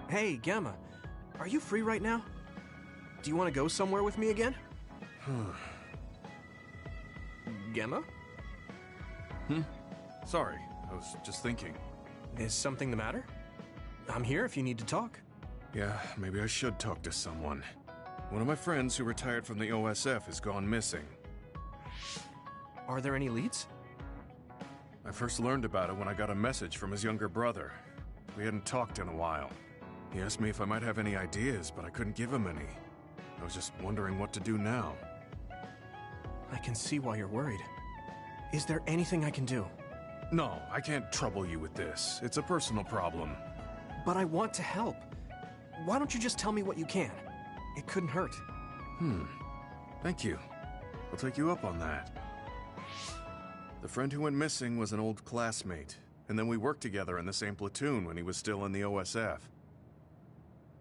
Hey, Gemma. Are you free right now? Do you want to go somewhere with me again? Gemma? Sorry, I was just thinking. Is something the matter? I'm here if you need to talk. Yeah, maybe I should talk to someone. One of my friends who retired from the OSF has gone missing. Are there any leads? I first learned about it when I got a message from his younger brother. We hadn't talked in a while. He asked me if I might have any ideas, but I couldn't give him any. I was just wondering what to do now. I can see why you're worried. Is there anything I can do? No, I can't trouble you with this. It's a personal problem. But I want to help. Why don't you just tell me what you can? It couldn't hurt. Thank you. I'll take you up on that. The friend who went missing was an old classmate, and then we worked together in the same platoon when he was still in the OSF.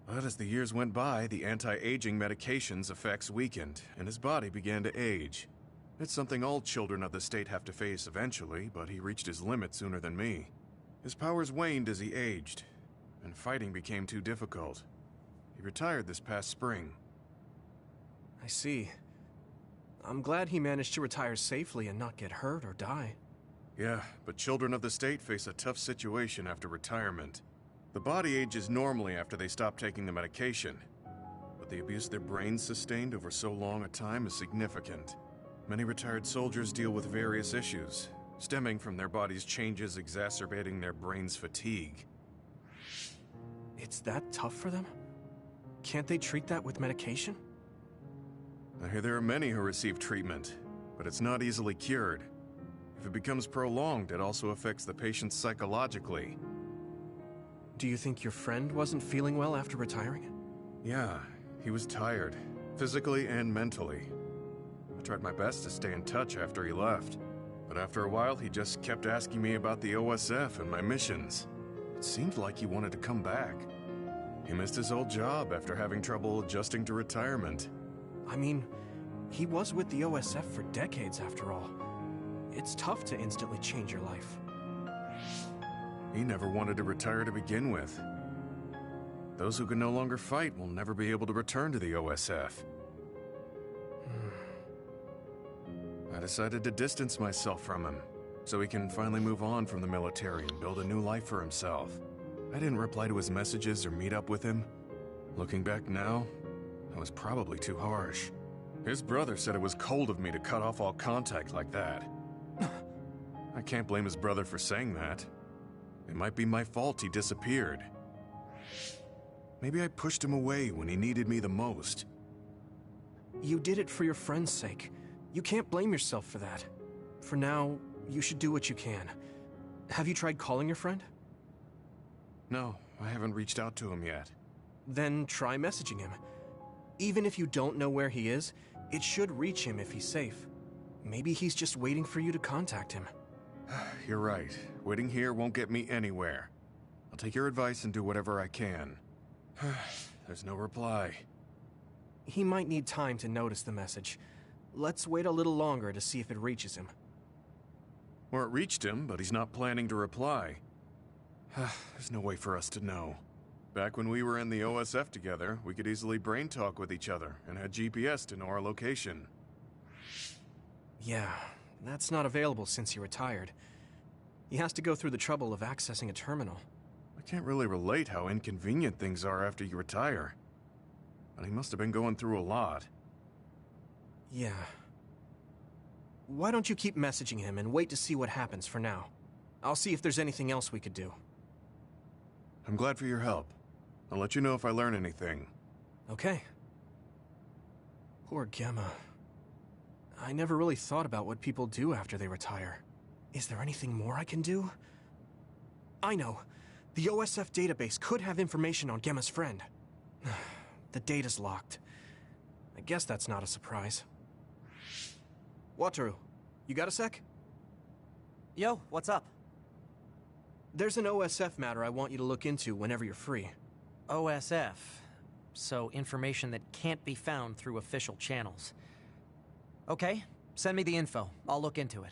But as the years went by, the anti-aging medication's effects weakened, and his body began to age. It's something all children of the state have to face eventually, but he reached his limit sooner than me. His powers waned as he aged, and fighting became too difficult. He retired this past spring. I see. I'm glad he managed to retire safely and not get hurt or die. Yeah, but children of the state face a tough situation after retirement. The body ages normally after they stop taking the medication, but the abuse their brains sustained over so long a time is significant. Many retired soldiers deal with various issues, stemming from their body's changes exacerbating their brain's fatigue. It's that tough for them? Can't they treat that with medication? I hear there are many who receive treatment, but it's not easily cured. If it becomes prolonged, it also affects the patient psychologically. Do you think your friend wasn't feeling well after retiring? Yeah, he was tired, physically and mentally. I tried my best to stay in touch after he left, but after a while he just kept asking me about the OSF and my missions. It seemed like he wanted to come back. He missed his old job after having trouble adjusting to retirement. I mean, he was with the OSF for decades after all. It's tough to instantly change your life. He never wanted to retire to begin with. Those who can no longer fight will never be able to return to the OSF. I decided to distance myself from him, so he can finally move on from the military and build a new life for himself. I didn't reply to his messages or meet up with him. Looking back now, I was probably too harsh. His brother said it was cold of me to cut off all contact like that. I can't blame his brother for saying that. It might be my fault he disappeared. Maybe I pushed him away when he needed me the most. You did it for your friend's sake. You can't blame yourself for that. For now, you should do what you can. Have you tried calling your friend? No, I haven't reached out to him yet. Then try messaging him. Even if you don't know where he is, it should reach him if he's safe. Maybe he's just waiting for you to contact him. You're right. Waiting here won't get me anywhere. I'll take your advice and do whatever I can. There's no reply. He might need time to notice the message. Let's wait a little longer to see if it reaches him. Or it reached him, but he's not planning to reply. There's no way for us to know. Back when we were in the OSF together, we could easily brain talk with each other and had GPS to know our location. Yeah, that's not available since he retired. He has to go through the trouble of accessing a terminal. I can't really relate how inconvenient things are after you retire. But he must have been going through a lot. Yeah. Why don't you keep messaging him and wait to see what happens for now? I'll see if there's anything else we could do. I'm glad for your help. I'll let you know if I learn anything. Okay. Poor Gemma. I never really thought about what people do after they retire. Is there anything more I can do? I know. The OSF database could have information on Gemma's friend. The data's locked. I guess that's not a surprise. Wataru, you got a sec? Yo, what's up? There's an OSF matter I want you to look into whenever you're free. OSF. So information that can't be found through official channels. Okay, send me the info. I'll look into it.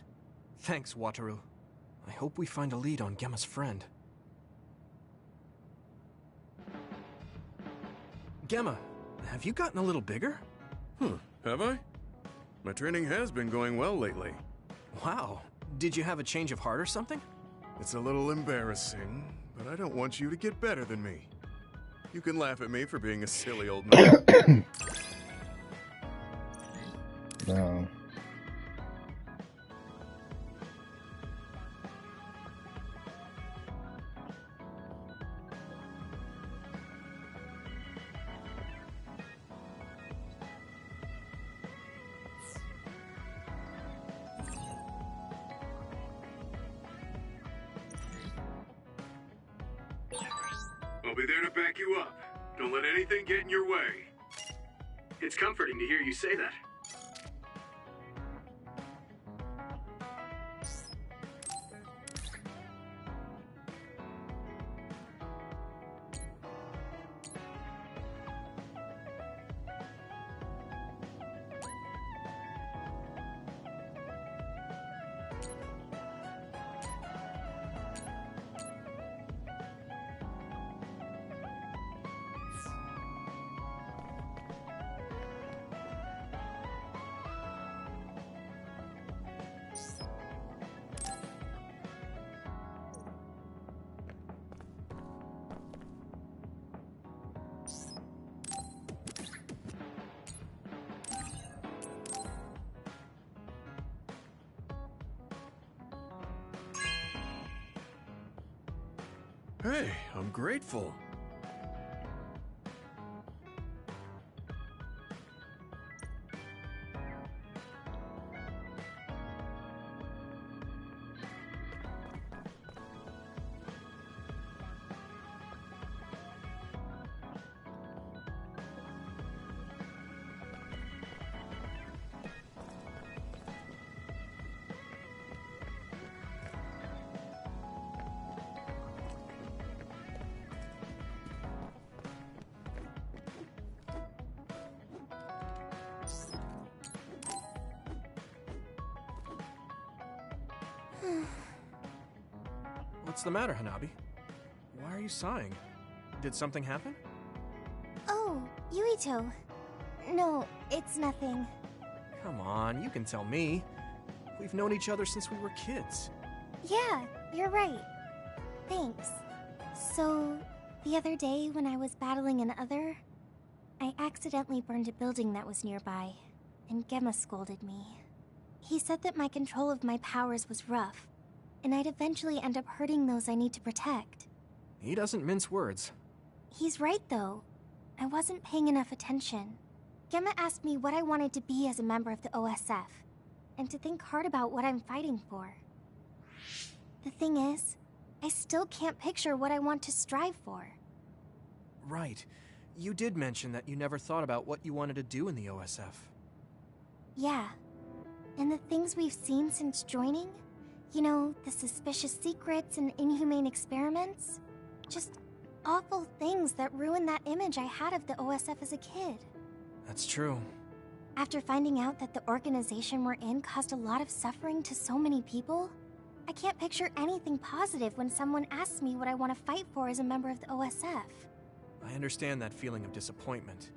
Thanks, Wataru. I hope we find a lead on Gemma's friend. Gemma, have you gotten a little bigger? Have I? My training has been going well lately. Wow. Did you have a change of heart or something? It's a little embarrassing, but I don't want you to get better than me. You can laugh at me for being a silly old man. No. I'll be there to back you up. Don't let anything get in your way. It's comforting to hear you say that. Hey, I'm grateful. What's the matter, Hanabi? Why are you sighing? Did something happen? Oh, Yuito. No, it's nothing. Come on, you can tell me. We've known each other since we were kids. Yeah, you're right. Thanks. So, the other day when I was battling an other, I accidentally burned a building that was nearby, and Gemma scolded me. He said that my control of my powers was rough, and I'd eventually end up hurting those I need to protect. He doesn't mince words. He's right, though. I wasn't paying enough attention. Gemma asked me what I wanted to be as a member of the OSF, and to think hard about what I'm fighting for. The thing is, I still can't picture what I want to strive for. Right. You did mention that you never thought about what you wanted to do in the OSF. Yeah. And the things we've seen since joining? You know, the suspicious secrets and inhumane experiments? Just awful things that ruined that image I had of the OSF as a kid. That's true. After finding out that the organization we're in caused a lot of suffering to so many people, I can't picture anything positive when someone asks me what I want to fight for as a member of the OSF. I understand that feeling of disappointment.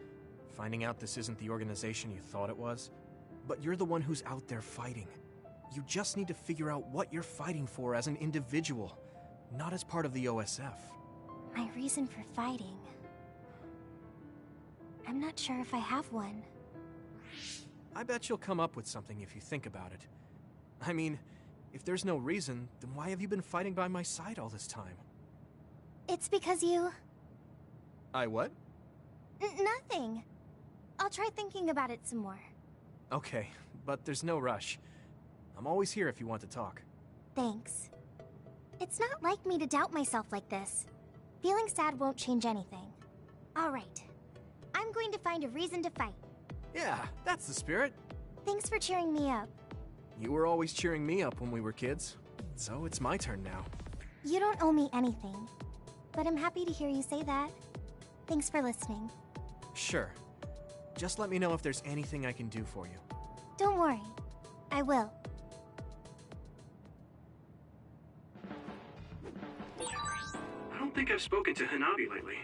Finding out this isn't the organization you thought it was. But you're the one who's out there fighting. You just need to figure out what you're fighting for as an individual, not as part of the OSF. My reason for fighting... I'm not sure if I have one. I bet you'll come up with something if you think about it. I mean, if there's no reason, then why have you been fighting by my side all this time? It's because you... I what? Nothing. I'll try thinking about it some more. Okay, but there's no rush. I'm always here if you want to talk. Thanks. It's not like me to doubt myself like this. Feeling sad won't change anything. Alright. I'm going to find a reason to fight. Yeah, that's the spirit. Thanks for cheering me up. You were always cheering me up when we were kids, so it's my turn now. You don't owe me anything, but I'm happy to hear you say that. Thanks for listening. Sure. Just let me know if there's anything I can do for you. Don't worry. I will. I don't think I've spoken to Hanabi lately.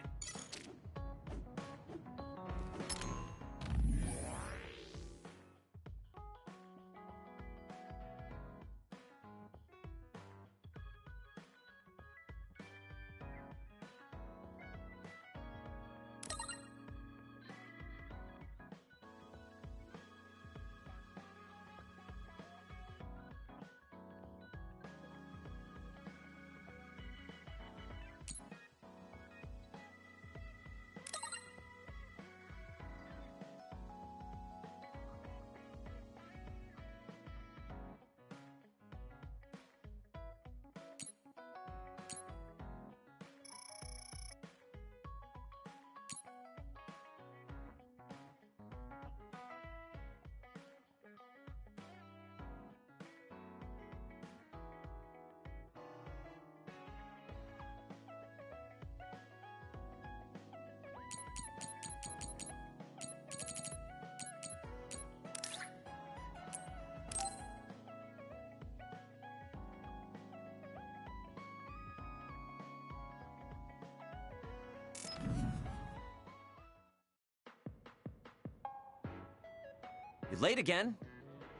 You're late again,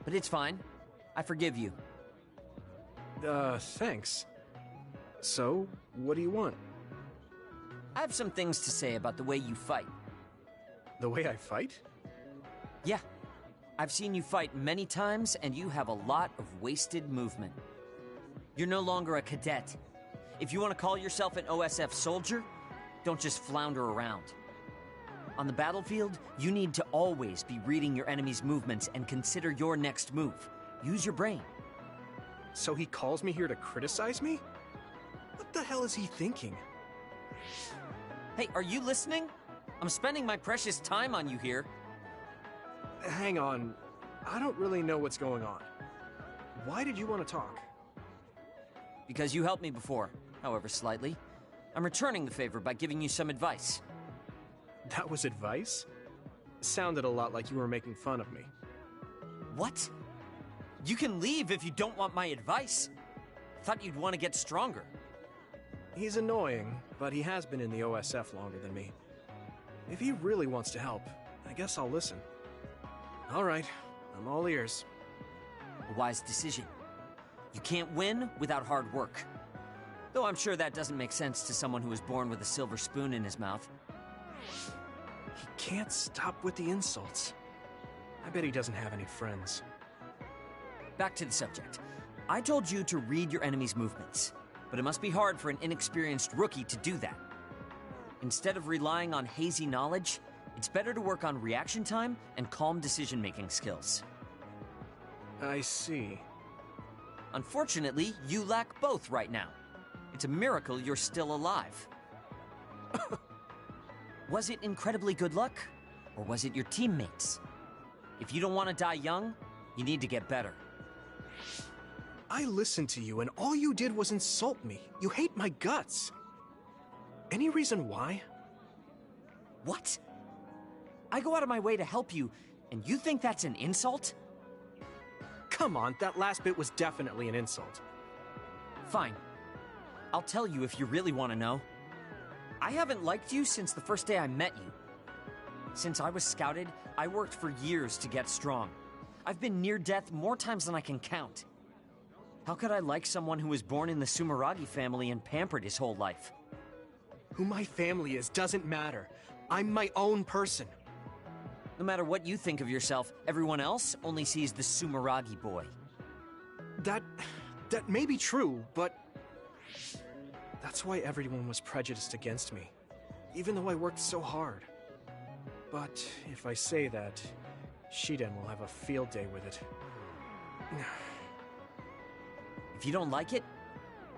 but it's fine. I forgive you. Thanks. So, what do you want? I have some things to say about the way you fight. The way I fight? Yeah. I've seen you fight many times, and you have a lot of wasted movement. You're no longer a cadet. If you want to call yourself an OSF soldier, don't just flounder around. On the battlefield, you need to always be reading your enemy's movements and consider your next move. Use your brain. So he calls me here to criticize me? What the hell is he thinking? Hey, are you listening? I'm spending my precious time on you here. Hang on. I don't really know what's going on. Why did you want to talk? Because you helped me before, however slightly. I'm returning the favor by giving you some advice. That was advice? Sounded a lot like you were making fun of me. What? You can leave if you don't want my advice. Thought you'd want to get stronger. He's annoying, but he has been in the OSF longer than me. If he really wants to help, I guess I'll listen. All right, I'm all ears. A wise decision. You can't win without hard work. Though I'm sure that doesn't make sense to someone who was born with a silver spoon in his mouth. He can't stop with the insults. I bet he doesn't have any friends. Back to the subject. I told you to read your enemy's movements, but it must be hard for an inexperienced rookie to do that. Instead of relying on hazy knowledge, it's better to work on reaction time and calm decision-making skills. I see. Unfortunately, you lack both right now. It's a miracle you're still alive. Was it incredibly good luck, or was it your teammates? If you don't want to die young, you need to get better. I listened to you, and all you did was insult me. You hate my guts. Any reason why? What? I go out of my way to help you, and you think that's an insult? Come on, that last bit was definitely an insult. Fine. I'll tell you if you really want to know. I haven't liked you since the first day I met you. Since I was scouted, I worked for years to get strong. I've been near death more times than I can count. How could I like someone who was born in the Sumeragi family and pampered his whole life? Who my family is doesn't matter. I'm my own person. No matter what you think of yourself, everyone else only sees the Sumeragi boy. That may be true, but that's why everyone was prejudiced against me, even though I worked so hard. But if I say that, Shiden will have a field day with it. If you don't like it,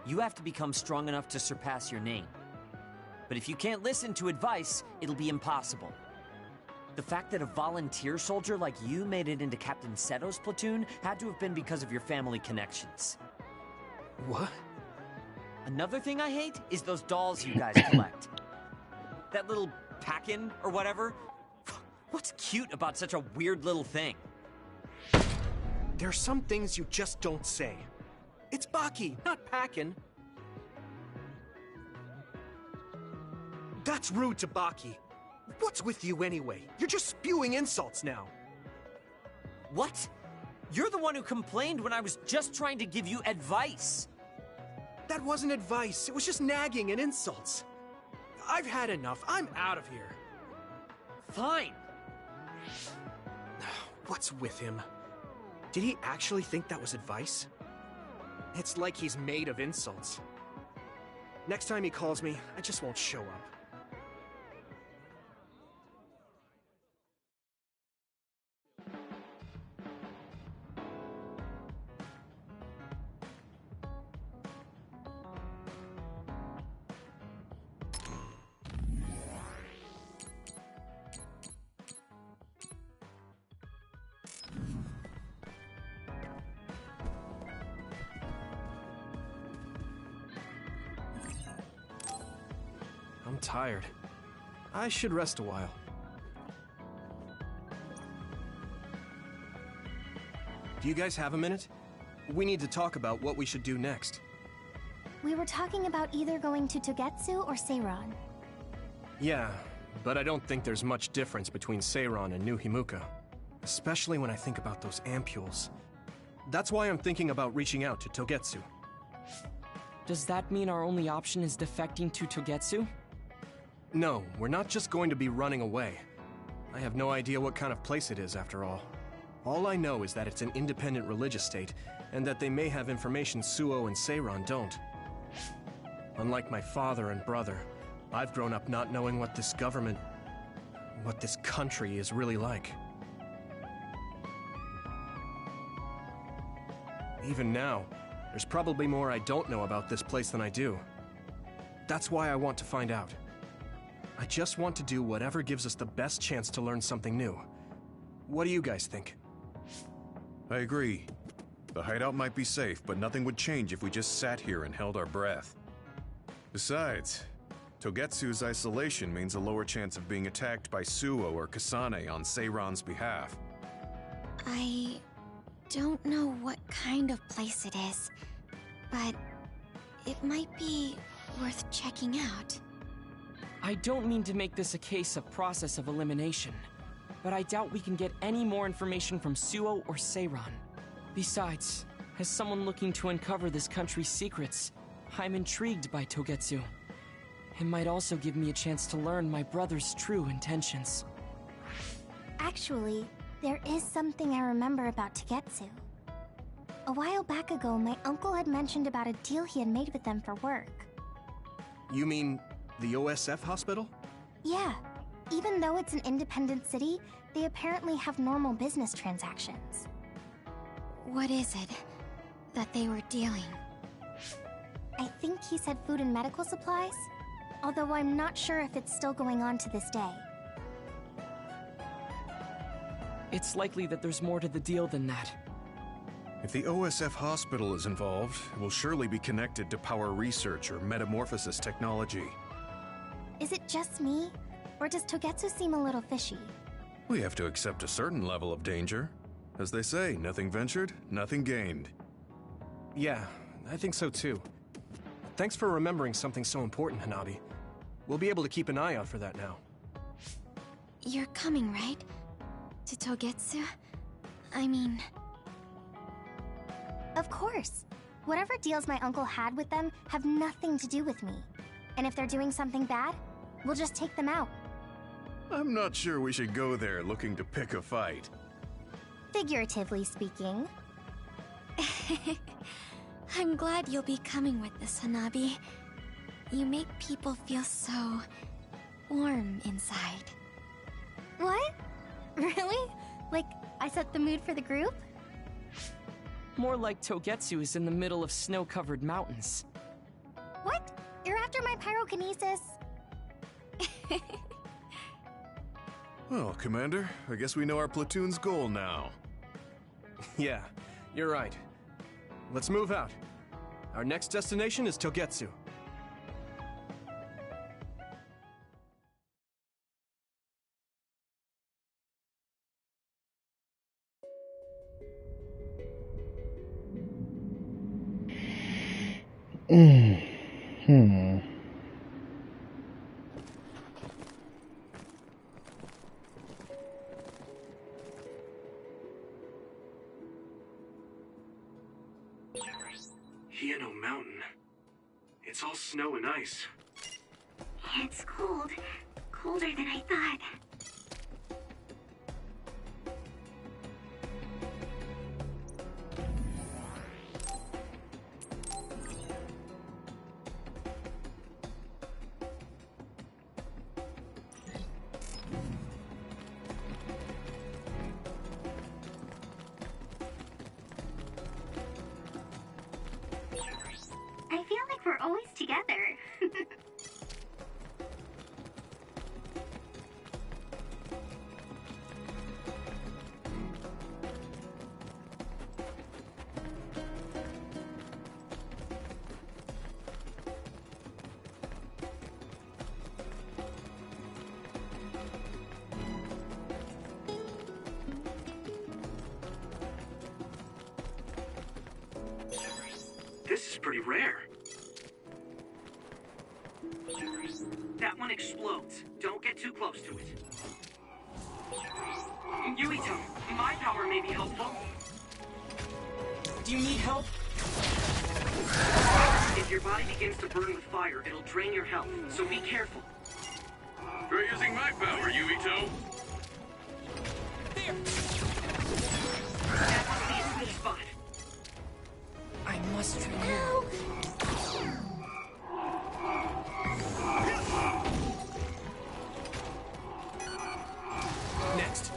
you have to become strong enough to surpass your name. But if you can't listen to advice, it'll be impossible. The fact that a volunteer soldier like you made it into Captain Seto's platoon had to have been because of your family connections. What? Another thing I hate is those dolls you guys collect. That little pack-in or whatever. What's cute about such a weird little thing? There are some things you just don't say. It's Baki, not Packin. That's rude to Baki. What's with you anyway? You're just spewing insults now. What? You're the one who complained when I was just trying to give you advice. That wasn't advice. It was just nagging and insults. I've had enough. I'm out of here. Fine. What's with him? Did he actually think that was advice? It's like he's made of insults. Next time he calls me, I just won't show up. I'm tired. I should rest a while. Do you guys have a minute? We need to talk about what we should do next. We were talking about either going to Togetsu or Seiron. Yeah, but I don't think there's much difference between Seiron and New Himuka. especially when I think about those ampules. That's why I'm thinking about reaching out to Togetsu. Does that mean our only option is defecting to Togetsu? No, we're not just going to be running away. I have no idea what kind of place it is, after all. All I know is that it's an independent religious state, and that they may have information Suo and Seiran don't. Unlike my father and brother, I've grown up not knowing what this government, what this country is really like. Even now, there's probably more I don't know about this place than I do. That's why I want to find out. I just want to do whatever gives us the best chance to learn something new. What do you guys think? I agree. The hideout might be safe, but nothing would change if we just sat here and held our breath. Besides, Togetsu's isolation means a lower chance of being attacked by Suo or Kasane on Seiran's behalf. I don't know what kind of place it is, but it might be worth checking out. I don't mean to make this a case of process of elimination, but I doubt we can get any more information from Suo or Seiran. Besides, as someone looking to uncover this country's secrets, I'm intrigued by Togetsu. It might also give me a chance to learn my brother's true intentions. Actually, there is something I remember about Togetsu. A while back ago, my uncle had mentioned about a deal he had made with them for work. You mean the OSF hospital? Yeah. Even though it's an independent city, they apparently have normal business transactions. What is it that they were dealing? I think he said food and medical supplies, although I'm not sure if it's still going on to this day. It's likely that there's more to the deal than that. If the OSF hospital is involved, it will surely be connected to power research or metamorphosis technology. Is it just me, or does Togetsu seem a little fishy? We have to accept a certain level of danger. As they say, nothing ventured, nothing gained. Yeah, I think so too. Thanks for remembering something so important, Hanabi. We'll be able to keep an eye out for that now. You're coming, right? To Togetsu? I mean... Of course. Whatever deals my uncle had with them have nothing to do with me. And if they're doing something bad, we'll just take them out. I'm not sure we should go there looking to pick a fight. Figuratively speaking. I'm glad you'll be coming with us, Hanabi. You make people feel so... warm inside. What? Really? Like, I set the mood for the group? More like Togetsu is in the middle of snow-covered mountains. What? You're after my pyrokinesis? Well, Commander, I guess we know our platoon's goal now. Yeah, you're right. Let's move out. Our next destination is Togetsu. Hieno Mountain. It's all snow and ice. It's cold. Colder than I thought. I feel like we're always together. This is pretty rare. That one explodes. Don't get too close to it. Yuito, my power may be helpful. Do you need help? If your body begins to burn with fire, it'll drain your health, so be careful. Try using my power, Yuito. There! That must be a sweet spot. I must try now. Next.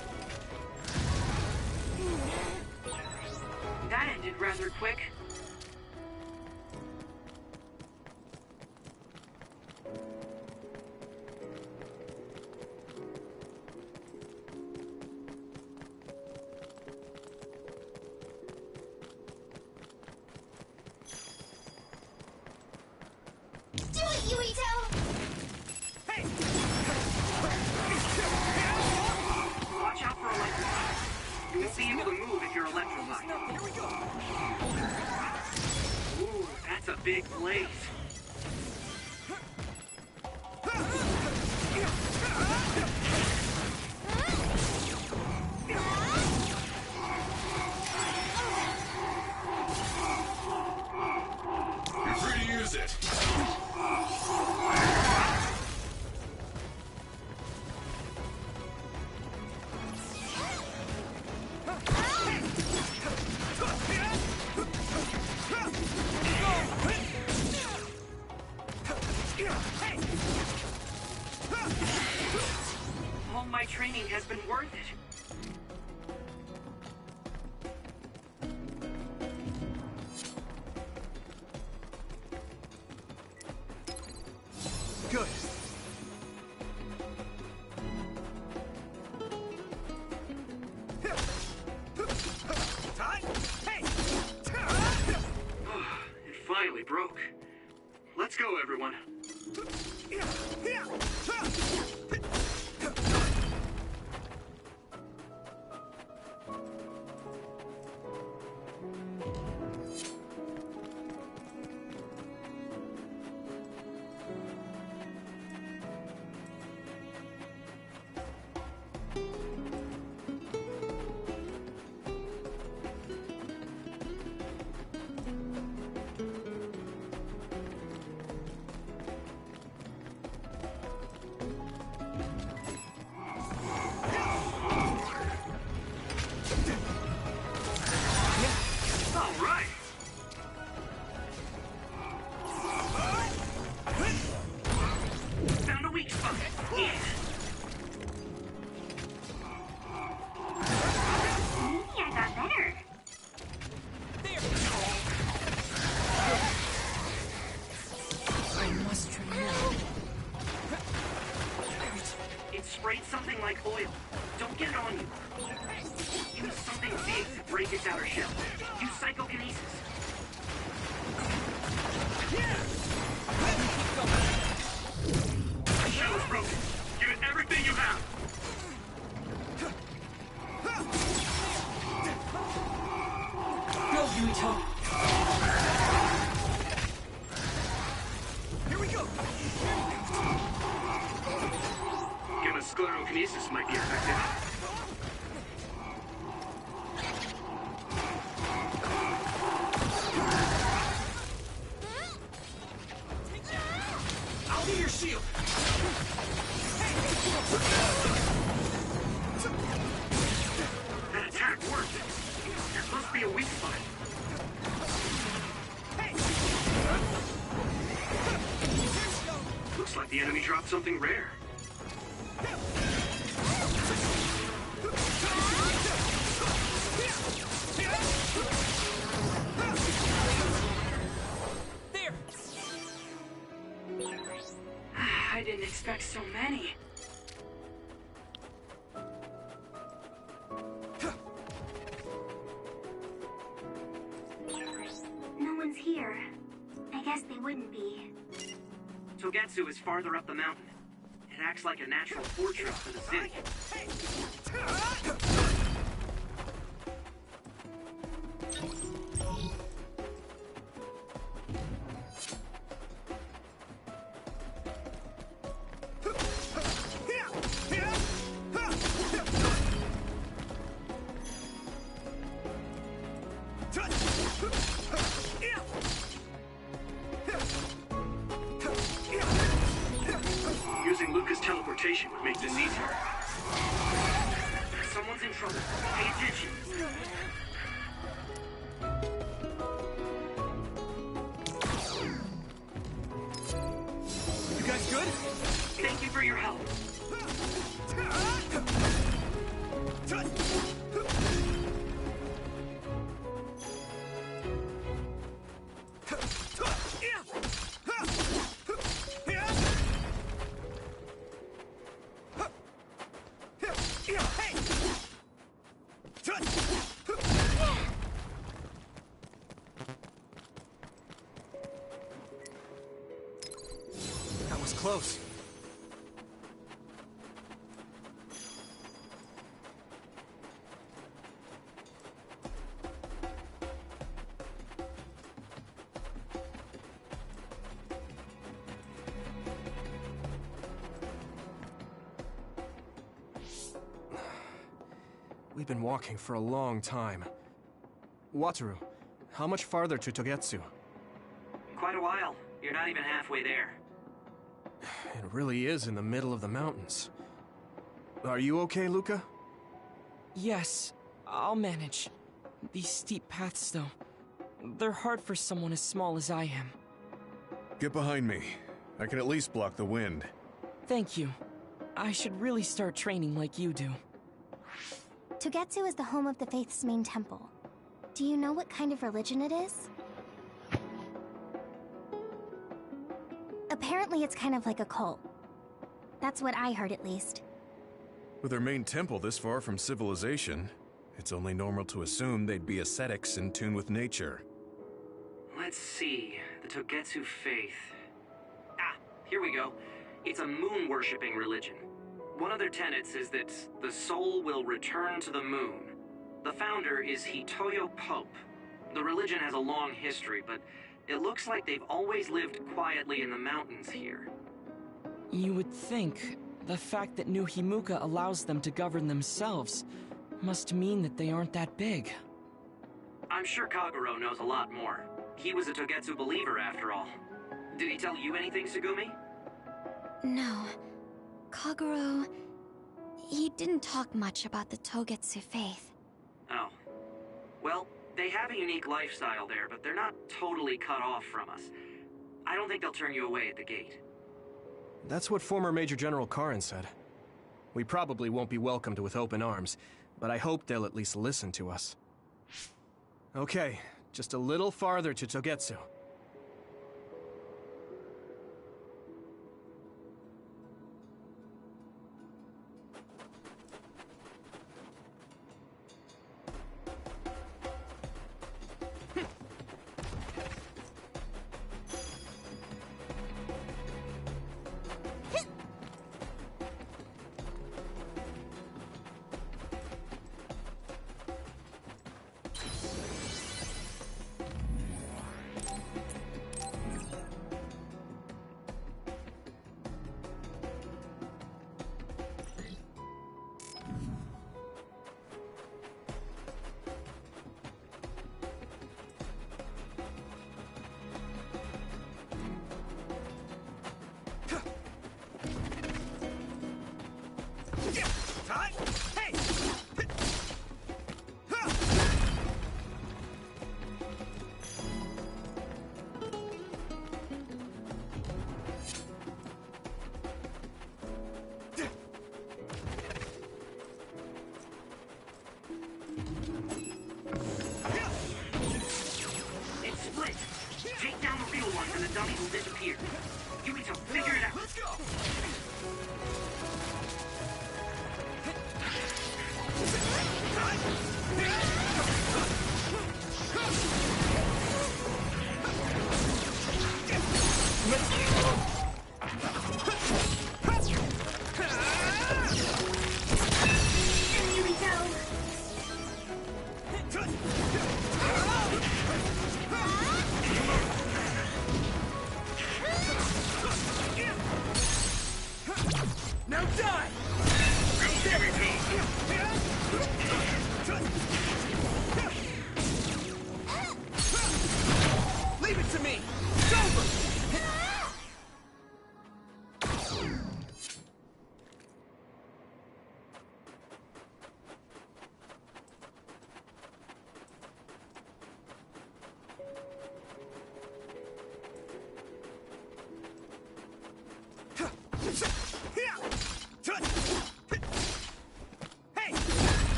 That ended rather quick. Do it, Yuito! Watch out for electrified. You won't be able to move if you're electrified. Here we go. Ooh, that's a big blaze. You're free to use it. All my training has been worth it. Good. It finally broke. Let's go, everyone. All right. Found a weak spot. Yeah. Maybe I got better. I must try now. It sprayed something like oil. Don't get it on you. Use something big to break its outer shell. Use psychokinesis. The shell is broken. Give it everything you have. Go, Yuito. Here we go. Gamma sclerokinesis might be effective. I'll be your shield. That attack worked. There must be a weak spot. Looks like the enemy dropped something rare. There! I didn't expect so many. No one's here. I guess they wouldn't be. Togetsu is farther up the mountain. It acts like a natural fortress for the city. stronger. Pay attention. You guys good? Thank you for your help. That was close. We've been walking for a long time. Wataru, how much farther to Togetsu? Quite a while. You're not even halfway there. It really is in the middle of the mountains. Are you okay, Luca? Yes, I'll manage. These steep paths, though, they're hard for someone as small as I am. Get behind me. I can at least block the wind. Thank you. I should really start training like you do. Togetsu is the home of the Faith's main temple. Do you know what kind of religion it is? Apparently it's kind of like a cult. That's what I heard, at least. With their main temple this far from civilization, it's only normal to assume they'd be ascetics in tune with nature. Let's see. The Togetsu faith. Ah, here we go. It's a moon-worshipping religion. One of their tenets is that the soul will return to the moon. The founder is Hitoyo Pope. The religion has a long history, but it looks like they've always lived quietly in the mountains here. You would think the fact that New Himuka allows them to govern themselves must mean that they aren't that big. I'm sure Kagero knows a lot more. He was a Togetsu believer, after all. Did he tell you anything, Tsugumi? No. Kagero... he didn't talk much about the Togetsu faith. Oh. Well, they have a unique lifestyle there, but they're not totally cut off from us. I don't think they'll turn you away at the gate. That's what former Major General Karin said. We probably won't be welcomed with open arms, but I hope they'll at least listen to us. Okay, just a little farther to Togetsu.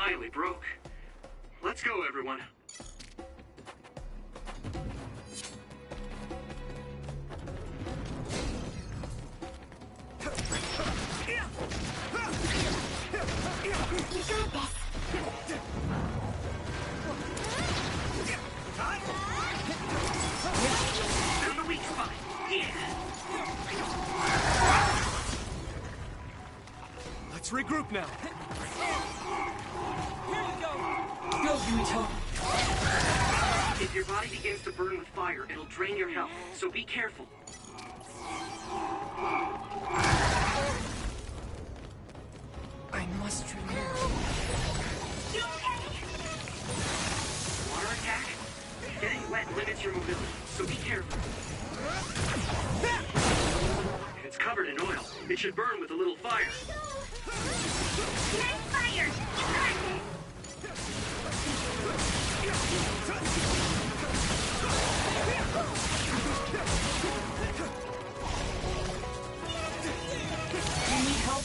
finally broke. Let's go, everyone. You got this. Found the weak spot. Yeah. Let's regroup now. Here you go! Go, Yuito! If your body begins to burn with fire, it'll drain your health, so be careful. I must remember. You okay? Water attack? Getting wet limits your mobility, so be careful. If it's covered in oil, it should burn with a little fire. Nice fire! You got this! You need help?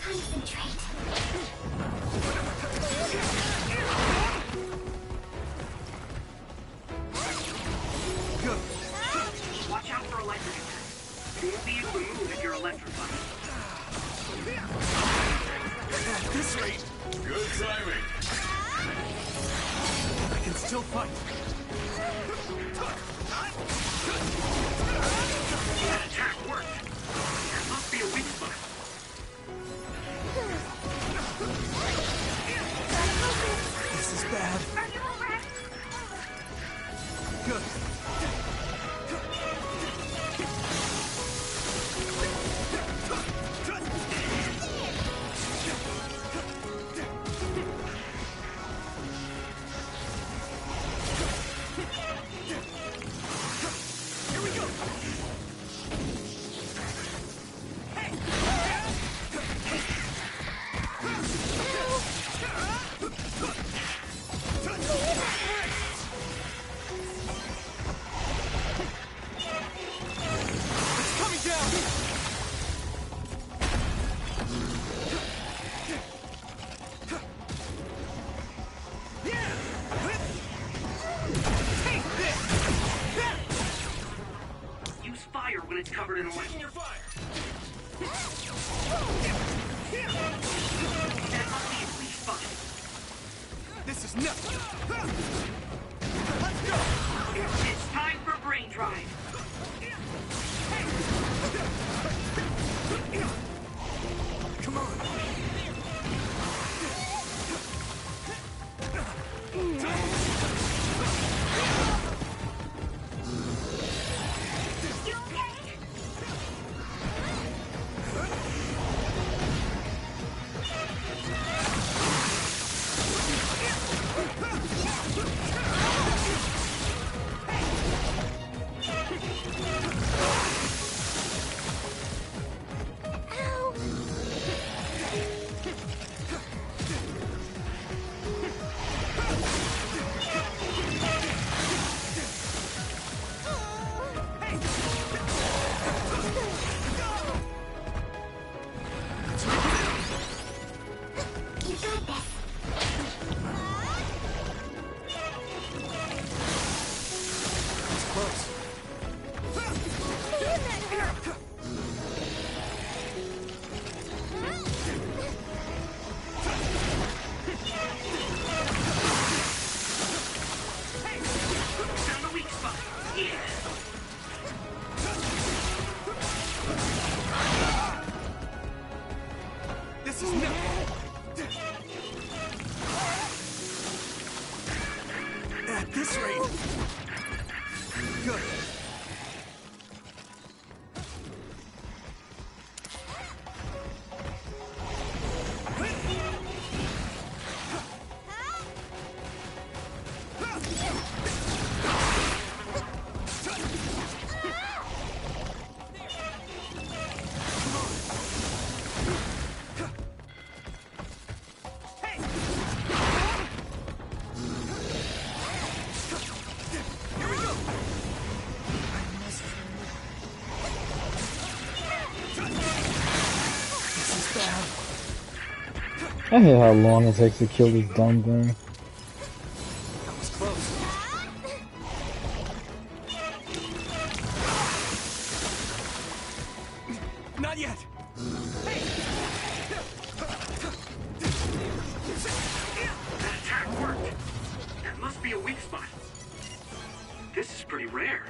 Concentrate. Good. Watch out for electric attacks. You won't be able to move if you're electrified. At this rate, Good timing. I can still fight. That attack worked. That must be a weak spot. This is bad. Are you alright? Good. Here we go. It's coming down. Take this. Use fire when it's covered in oil. Your fire. That must be a weak spot. This is nothing. Let's go. It's time for brain drive. Come on. You okay? I hate how long it takes to kill this dumb thing. That was close. Not yet. That attack worked. That must be a weak spot. This is pretty rare.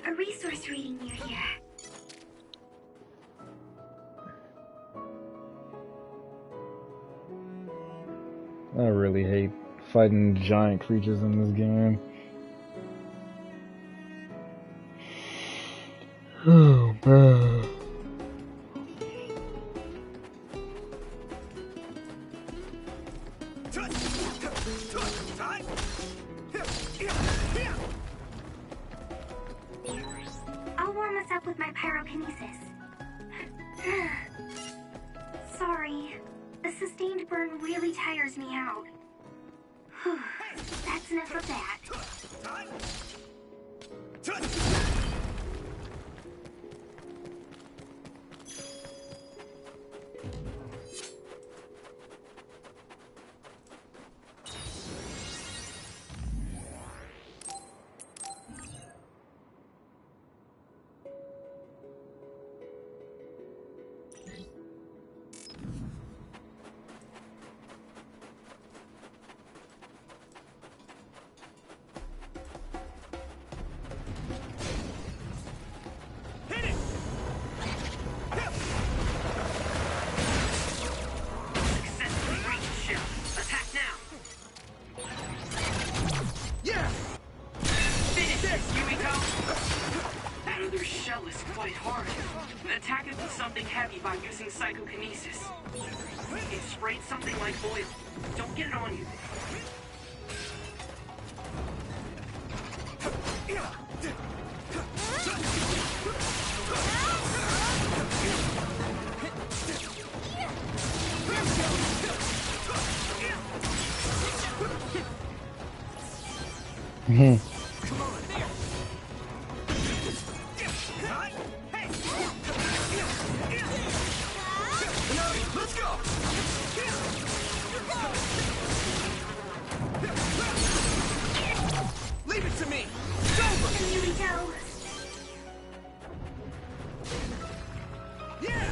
A resource reading near here. I really hate fighting giant creatures in this game. Oh man. I'll warm us up with my pyrokinesis. Sorry. The sustained burn really tires me out. That's enough of that. Successfully reached the ship. Attack now. Finish this, Yumiko! That other shell is quite hard. Attack it with something heavy by using psychokinesis. It sprayed something like oil. Don't get it on you. Let's go! Leave it to me! Yumiko! Yeah!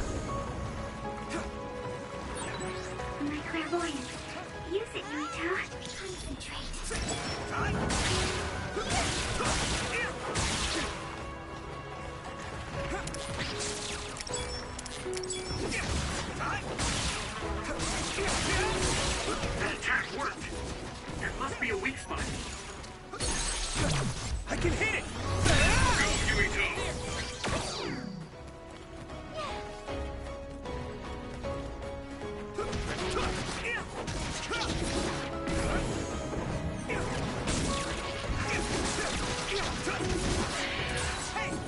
My clairvoyance. Use it, Yumiko. Concentrate. That attack worked. There must be a weak spot. I can hit it! Go, Yumito!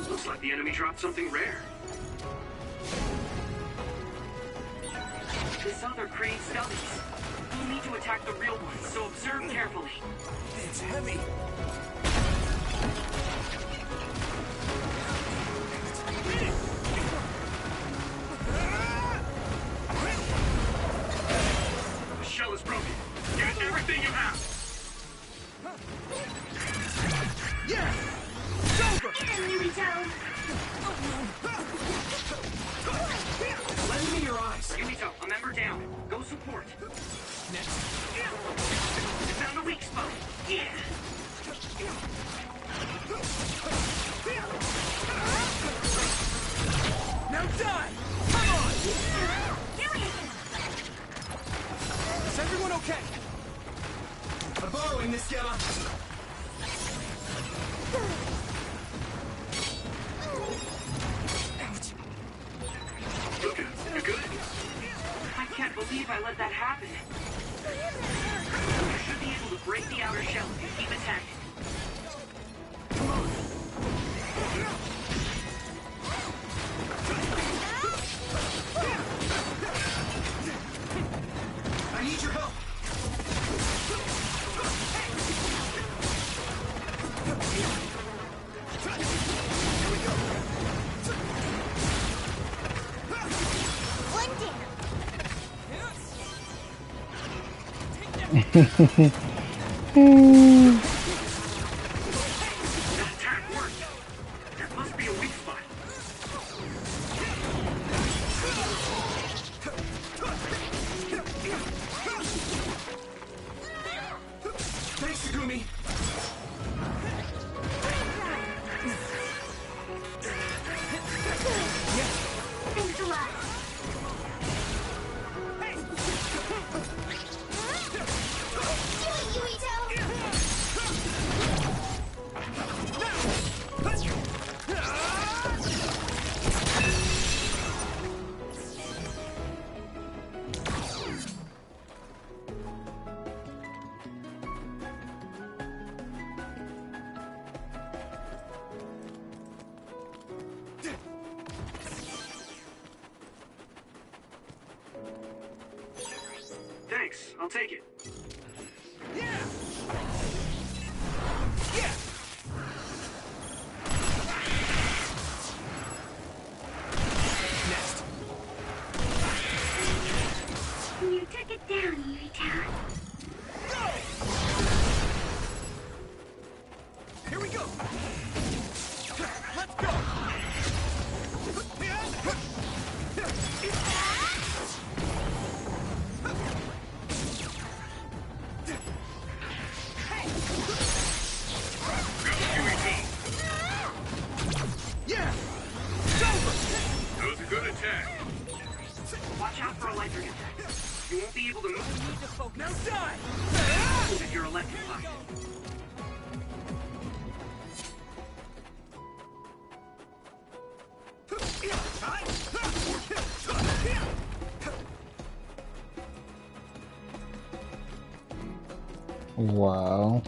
Looks like the enemy dropped something rare. This other creates stubbies. We'll need to attack the real ones, so observe carefully. It's heavy. The shell is broken. Get everything you have. Yeah! It's over! Yumiko! Lend me your eyes. Yumito, a member down. Go support. Next. You found a weak spot. Yeah. Now die! Come on! Do it! Is everyone okay? I'm borrowing this, Gemma. Ouch. You good? I can't believe I let that happen. You should be able to break the outer shell. Keep attacking. I need your help. That attack worked. There must be a weak spot. Thanks, Sugumi. Thanks a lot. Thanks, I'll take it. Next. You took it down, Yuita. Here we go. Let's go. Yeah. It's over. That was a good attack. Watch out for electric attacks. You won't be able to move Now die. if you're electrified. Wow.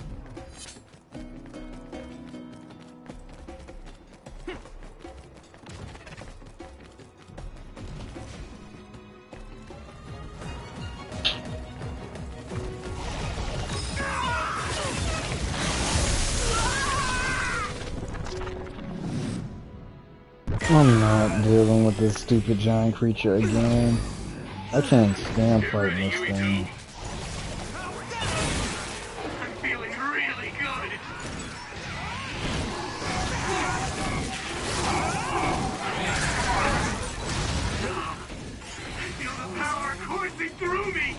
I'm not dealing with this stupid giant creature again. I can't stand fighting this thing. I'm feeling really good. I feel the power coursing through me.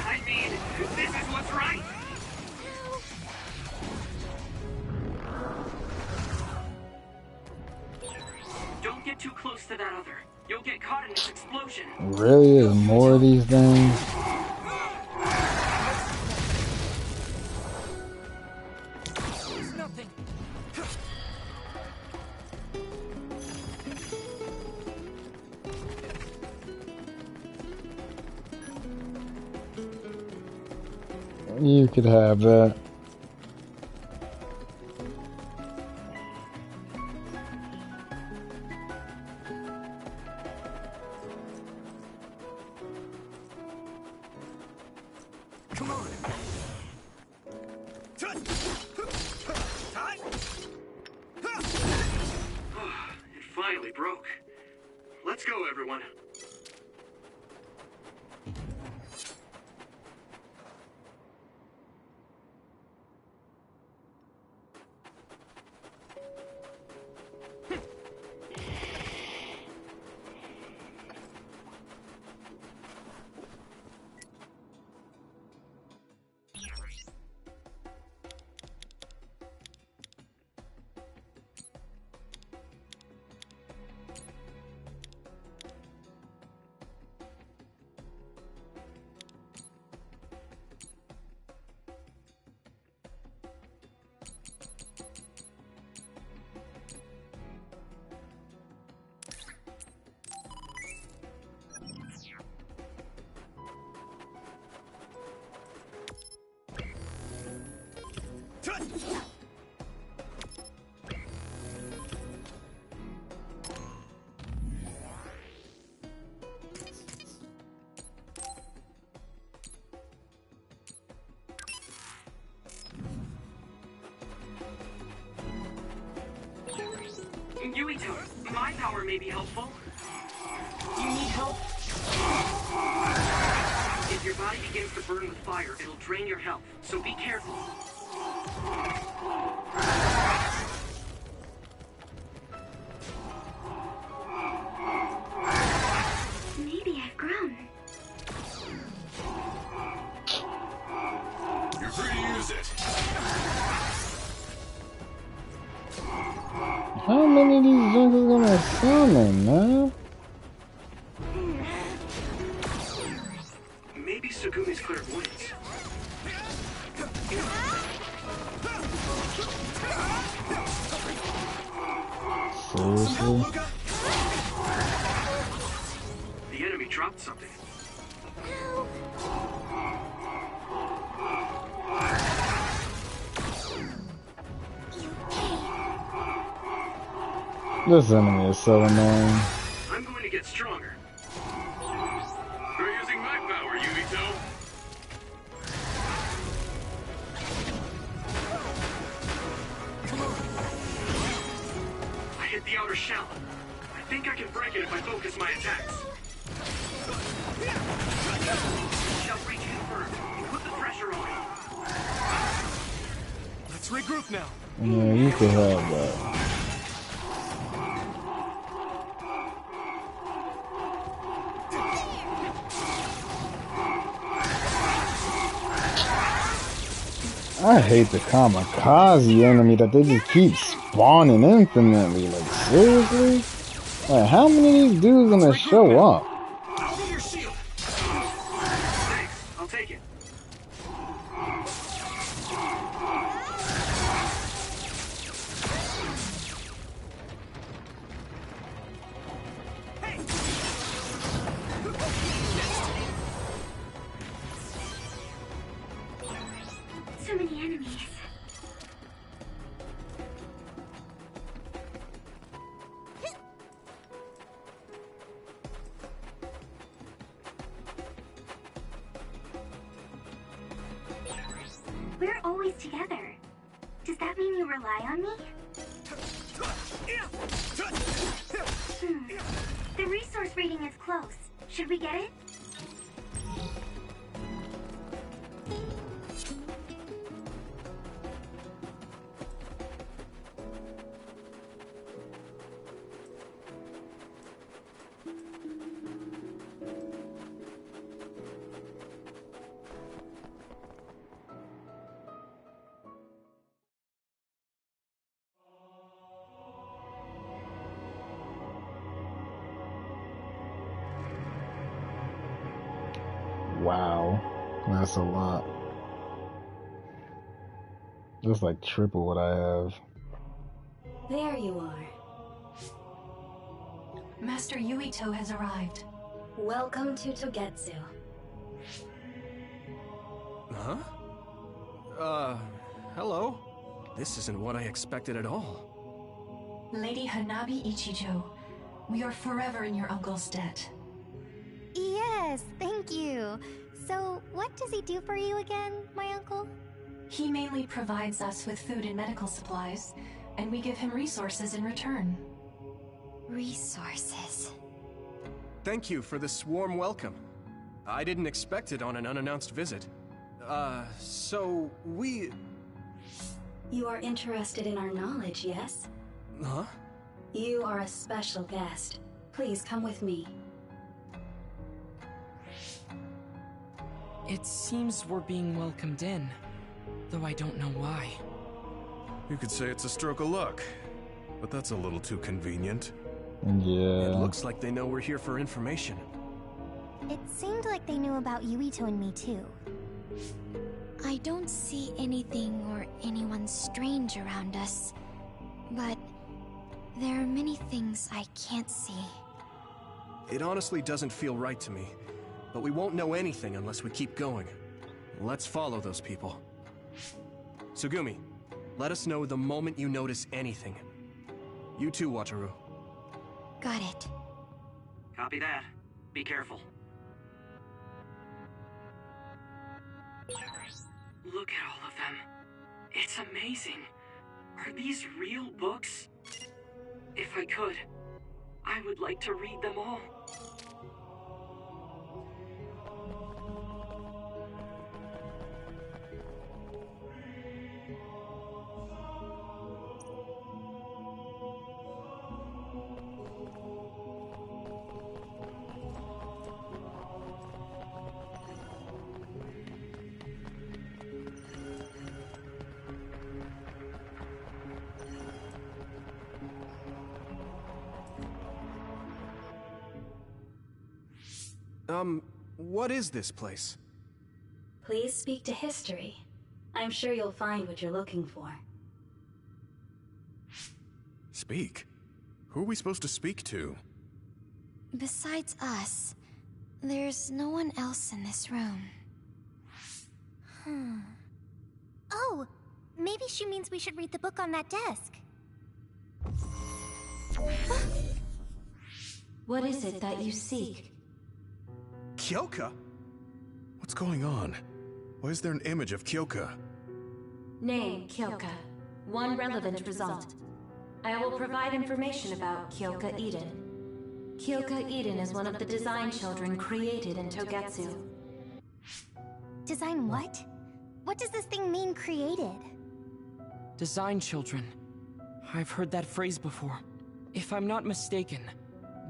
I mean, this is what's right. Don't get too close to that other. You'll get caught in this explosion. Really? There's more of these things? It's nothing. You could have that. Come on. It finally broke. Let's go, everyone. Yuito, my power may be helpful. Do you need help? If your body begins to burn with fire, it'll drain your health, so be careful. Maybe I've grown. You're free to use it. How many of these junkers gonna summon, man? Maybe Sugumi's clairvoyance. Seriously? The enemy dropped something. This enemy is so annoying. I'm going to get stronger. You're using my power, Yuito. I hit the outer shell. I think I can break it if I focus my attacks. Shell reconfirmed. Put the pressure on. Let's regroup now. Yeah, you could have that. I hate the kamikaze enemy that they just keep spawning infinitely. Like, seriously? Like, how many of these dudes gonna show up? I'll be your shield. Thanks. I'll take it. So many enemies. We're always together. Does that mean you rely on me? The resource reading is close. Should we get it? Wow. That's a lot. That's like triple what I have. There you are. Master Yuito has arrived. Welcome to Togetsu. Huh? Hello? This isn't what I expected at all. Lady Hanabi Ichijo, we are forever in your uncle's debt. Yes, thank you. So, what does he do for you again, my uncle? He mainly provides us with food and medical supplies, and we give him resources in return. Resources. Thank you for this warm welcome. I didn't expect it on an unannounced visit. So we... You are interested in our knowledge, yes? Huh? You are a special guest. Please come with me. It seems we're being welcomed in, though I don't know why. You could say it's a stroke of luck, but that's a little too convenient. Yeah. It looks like they know we're here for information. It seemed like they knew about Yuito and me too. I don't see anything or anyone strange around us, but there are many things I can't see. It honestly doesn't feel right to me, but we won't know anything unless we keep going. Let's follow those people. Sugumi, let us know the moment you notice anything. You too, Wataru. Got it. Copy that. Be careful. Look at all of them. It's amazing. Are these real books? If If I could, I would like to read them all. What is this place? Please speak to history. I'm sure you'll find what you're looking for. Speak? Who are we supposed to speak to? Besides us, there's no one else in this room. Oh, maybe she means we should read the book on that desk. What is it that you seek? Kyoka? What's going on? Why is there an image of Kyoka? Name, Kyoka. One relevant result. I will provide information about Kyoka Eden. Kyoka Eden is one of the design children created in Togetsu. Design what? What does this thing mean, created? Design children. I've heard that phrase before. If I'm not mistaken,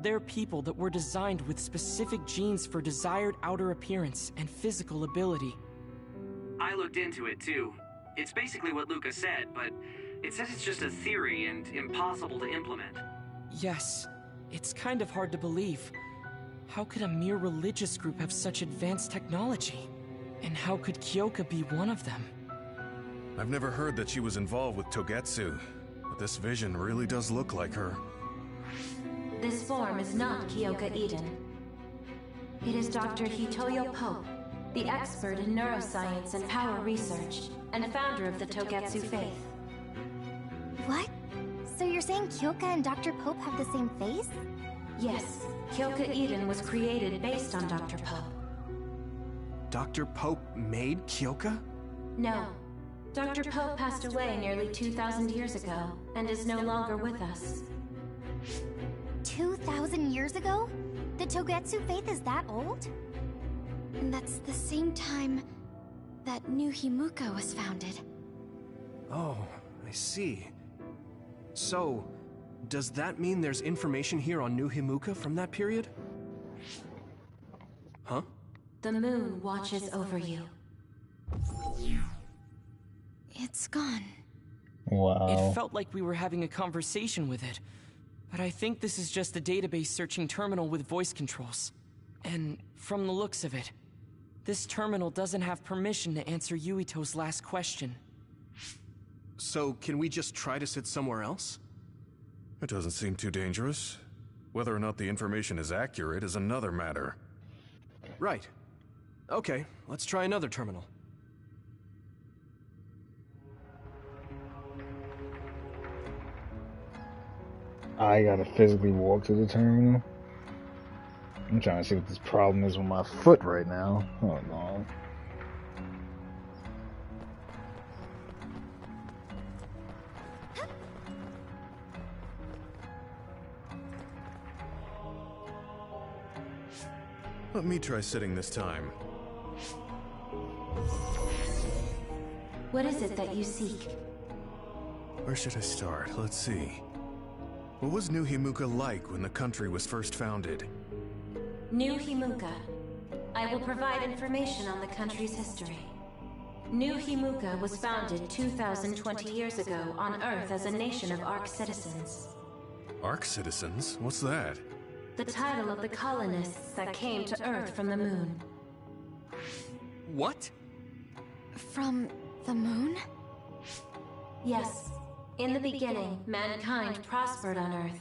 they're people that were designed with specific genes for desired outer appearance and physical ability. I looked into it too. It's basically what Luca said, but it says it's just a theory and impossible to implement. Yes, it's kind of hard to believe. How could a mere religious group have such advanced technology? And how could Kyoka be one of them? I've never heard that she was involved with Togetsu, but this vision really does look like her. This form is not Kyoka Eden. It is Dr. Hitoyo Pope, the expert in neuroscience and power research, and founder of the Togetsu faith. What? So you're saying Kyoka and Dr. Pope have the same face? Yes, Kyoka Eden was created based on Dr. Pope. Dr. Pope made Kyoka? No. Dr. Pope passed away nearly 2,000 years ago, and is no longer with us. 2,000 years ago? The Togetsu faith is that old? That's the same time that New Himuka was founded. Oh, I see. So, does that mean there's information here on New Himuka from that period? Huh? The moon watches over you. It's gone. Wow. It felt like we were having a conversation with it. But I think this is just a database searching terminal with voice controls. And from the looks of it, this terminal doesn't have permission to answer Yuito's last question. So, can we just try to sit somewhere else? It doesn't seem too dangerous. Whether or not the information is accurate is another matter. Right. Okay, let's try another terminal. I gotta physically walk to the terminal. I'm trying to see what this problem is with my foot right now. Hold on. Let me try sitting this time. What is it that you seek? Where should I start? Let's see. What was New Himuka like when the country was first founded? New Himuka. I will provide information on the country's history. New Himuka was founded 2,020 years ago on Earth as a nation of Ark citizens. Ark citizens? What's that? The title of the colonists that came to Earth from the moon. What? From the moon? Yes. In the beginning, mankind prospered on Earth.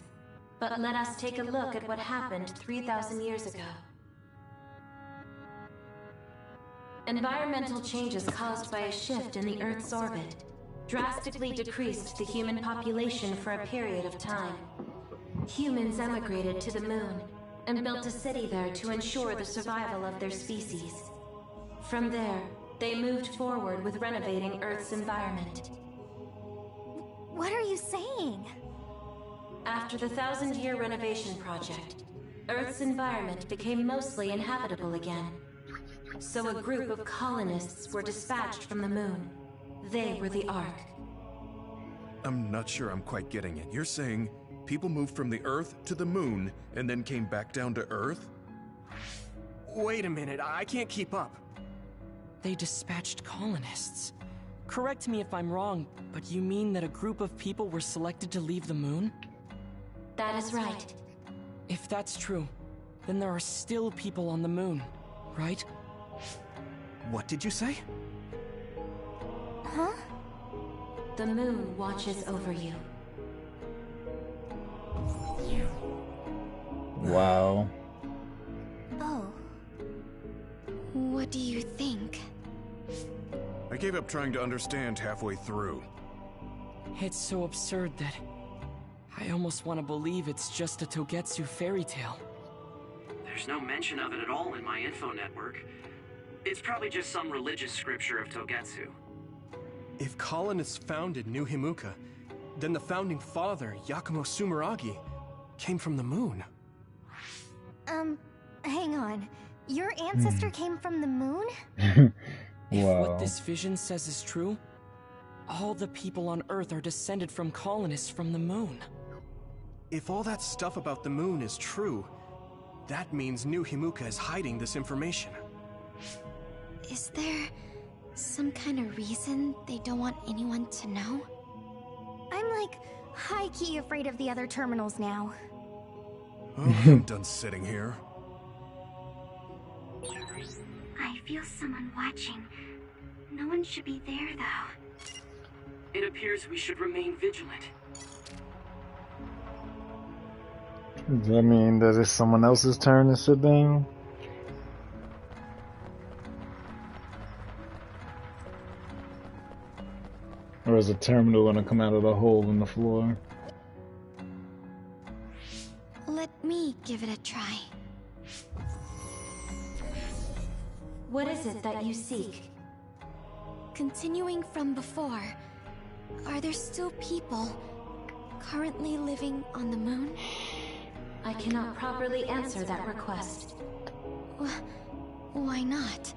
But let us take a look at what happened 3,000 years ago. Environmental changes caused by a shift in the Earth's orbit drastically decreased the human population for a period of time. Humans emigrated to the moon and built a city there to ensure the survival of their species. From there, they moved forward with renovating Earth's environment. What are you saying? After the 1,000-year renovation project, Earth's environment became mostly inhabitable again. So a group of colonists were dispatched from the moon. They were the Ark. I'm not sure I'm quite getting it. You're saying people moved from the Earth to the moon and then came back down to Earth? Wait a minute, I can't keep up. They dispatched colonists. Correct me if I'm wrong, but you mean that a group of people were selected to leave the moon? That is right. If that's true, then there are still people on the moon, right? What did you say? Huh? The moon watches over you. Wow. Oh. What do you think? I gave up trying to understand halfway through. It's so absurd that I almost want to believe it's just a Togetsu fairy tale. There's no mention of it at all in my info network. It's probably just some religious scripture of Togetsu. If colonists founded New Himuka, then the founding father, Yakumo Sumeragi, came from the moon. Hang on. Your ancestor came from the moon? If Wow. what this vision says is true, all the people on Earth are descended from colonists from the moon. If all that stuff about the moon is true, that means New Himuka is hiding this information. Is there some kind of reason they don't want anyone to know? I'm like high-key afraid of the other terminals now. Oh, I'm done sitting here. I feel someone watching. No one should be there, though. It appears we should remain vigilant. Does that mean that it's someone else's turn to sit down? Or is a terminal gonna come out of the hole in the floor? Let me give it a try. What is it that you seek? Continuing from before, are there still people currently living on the moon? I cannot properly answer that request. Why not?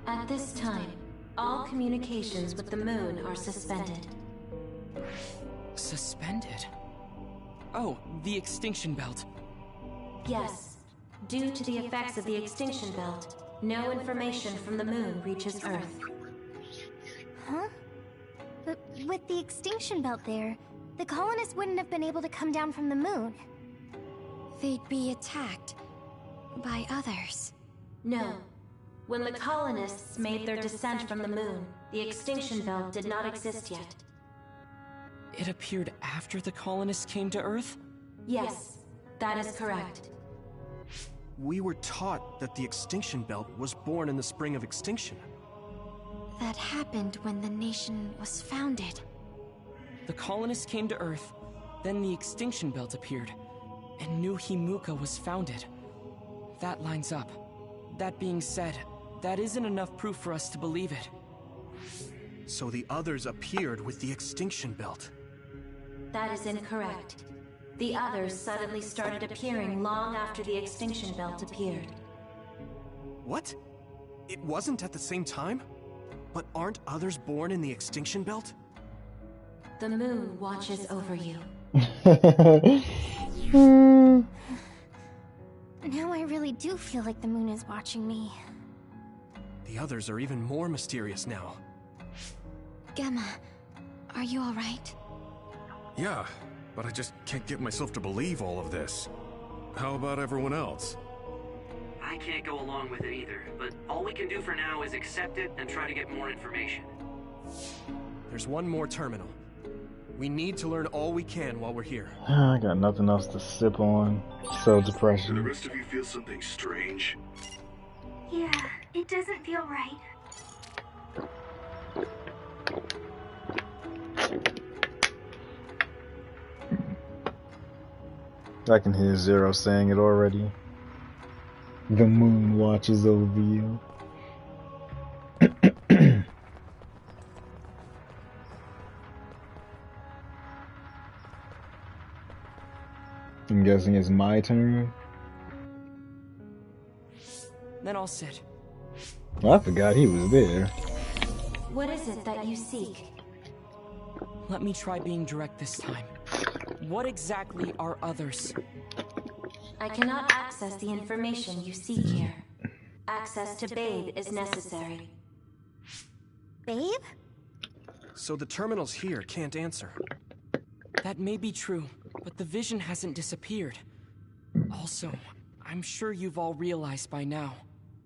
At this time, all communications with the moon are suspended. Suspended? Oh, the extinction belt. Yes. Due to the effects of the extinction belt, no information from the moon reaches Earth. Huh? But with the extinction belt there, the colonists wouldn't have been able to come down from the moon. They'd be attacked by others. No. When the colonists made their descent from the moon, the extinction belt did not exist yet. It appeared after the colonists came to Earth? Yes, that is correct. We were taught that the extinction belt was born in the spring of extinction. That happened when the nation was founded. The colonists came to Earth, then the extinction belt appeared, and New Himuka was founded. That lines up. That being said, that isn't enough proof for us to believe it. So the others appeared with the extinction belt. That is incorrect. The others suddenly started appearing long after the extinction belt appeared. What? It wasn't at the same time? But aren't others born in the extinction belt? The moon watches over you. Now I really do feel like the moon is watching me. The others are even more mysterious now. Gemma, are you alright? Yeah, but I just can't get myself to believe all of this. How about everyone else? I can't go along with it either, but all we can do for now is accept it and try to get more information. There's one more terminal. We need to learn all we can while we're here. I got nothing else to sip on. So Do the depression. rest of you feel something strange? Yeah, it doesn't feel right. I can hear Zero saying it already. The moon watches over you. I'm guessing it's my turn. Then I'll sit. Well, I forgot he was there. What is it that you seek? Let me try being direct this time. What exactly are others? I cannot access the information you seek here. Access to Babe is necessary. Babe? So the terminals here can't answer. That may be true, but the vision hasn't disappeared. Also, I'm sure you've all realized by now.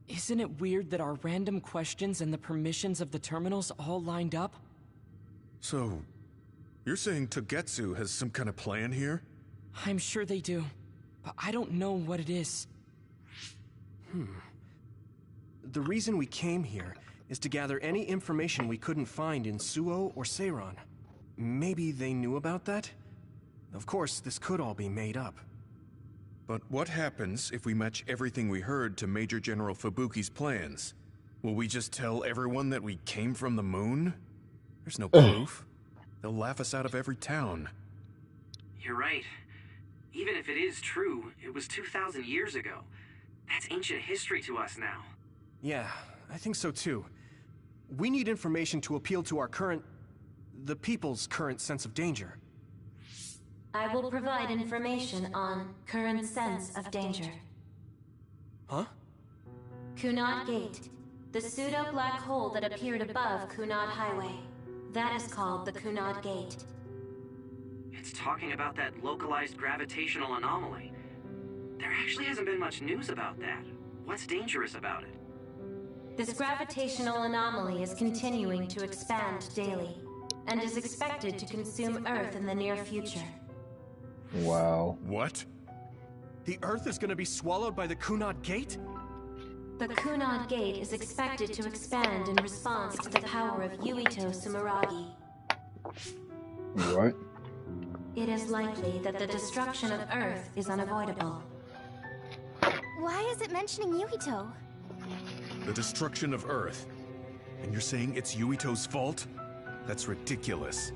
Isn't it weird that our random questions and the permissions of the terminals all lined up? So, you're saying Togetsu has some kind of plan here? I'm sure they do, but I don't know what it is. The reason we came here is to gather any information we couldn't find in Suo or Seiran. Maybe they knew about that? Of course, this could all be made up. But what happens if we match everything we heard to Major General Fubuki's plans? Will we just tell everyone that we came from the moon? There's no proof. They'll laugh us out of every town. You're right. Even if it is true, it was 2,000 years ago. That's ancient history to us now. Yeah, I think so too. We need information to appeal to our the people's current sense of danger. I will provide information on current sense of danger. Huh? Kunad Gate. The pseudo-black hole that appeared above Kunad Highway. That is called the Kunad Gate. It's talking about that localized gravitational anomaly. There actually hasn't been much news about that. What's dangerous about it? This gravitational anomaly is continuing to expand daily, and is expected to consume Earth in the near future. Wow. What? The Earth is gonna be swallowed by the Kunad Gate? The Kunad Gate is expected to expand in response to the power of Yuito Sumeragi. What? It is likely that the destruction of Earth is unavoidable. Why is it mentioning Yuito? The destruction of Earth. And you're saying it's Yuito's fault? That's ridiculous.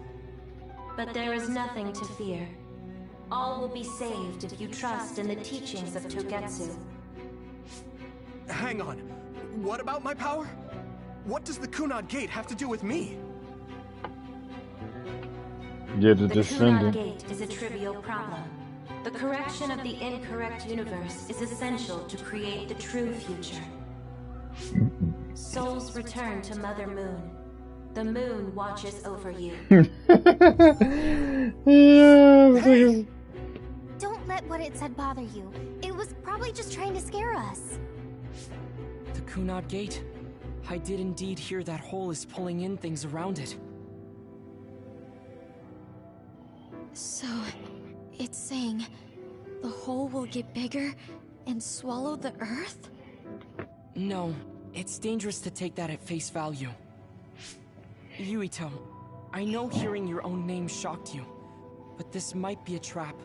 But there is nothing to fear. All will be saved if you trust in the teachings of Togetsu. Hang on. What about my power? What does the Kunad Gate have to do with me? You're the The Kunad descendant. Gate is a trivial problem. The correction of the incorrect universe is essential to create the true future. Souls return to Mother Moon. The moon watches over you. Yeah, Hey! Don't let what it said bother you. It was probably just trying to scare us. The Kunad Gate. I did indeed hear that hole is pulling in things around it. So, it's saying the hole will get bigger and swallow the Earth? No, it's dangerous to take that at face value. Yuito, I know hearing your own name shocked you, but this might be a trap.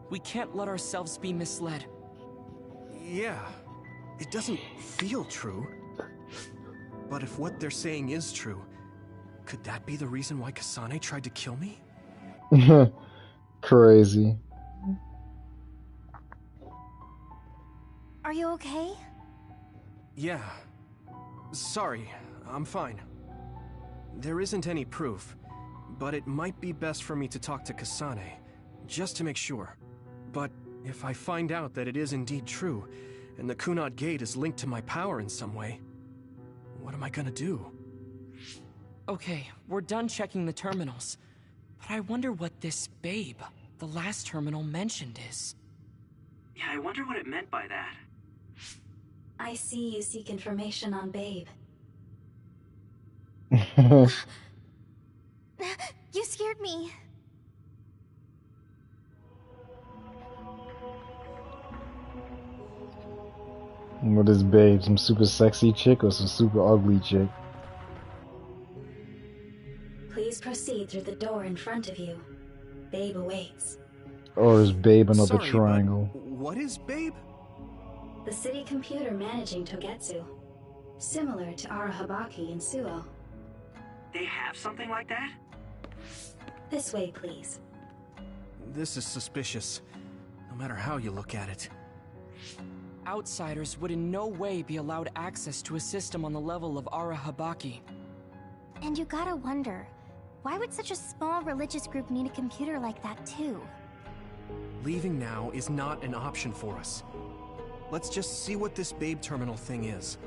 We can't let ourselves be misled. Yeah, it doesn't feel true. But if what they're saying is true, could that be the reason why Kasane tried to kill me? Crazy. Are you okay? Yeah. Sorry, I'm fine. There isn't any proof, but it might be best for me to talk to Kasane, just to make sure. But if I find out that it is indeed true, and the Kunad Gate is linked to my power in some way, what am I gonna do? Okay, we're done checking the terminals. But I wonder what this Babe, the last terminal mentioned, is. Yeah, I wonder what it meant by that. I see you seek information on Babe. You scared me. What is Babe? Some super sexy chick or some super ugly chick? Please proceed through the door in front of you. Babe awaits. Or is Babe another Sorry, triangle? but what is Babe? The city computer managing Togetsu. Similar to Arahabaki in Suo. They have something like that? This way, please. This is suspicious. no matter how you look at it. Outsiders would in no way be allowed access to a system on the level of Ara Habaki. And you gotta wonder, why would such a small religious group need a computer like that too? Leaving now is not an option for us. Let's just see what this Babe terminal thing is.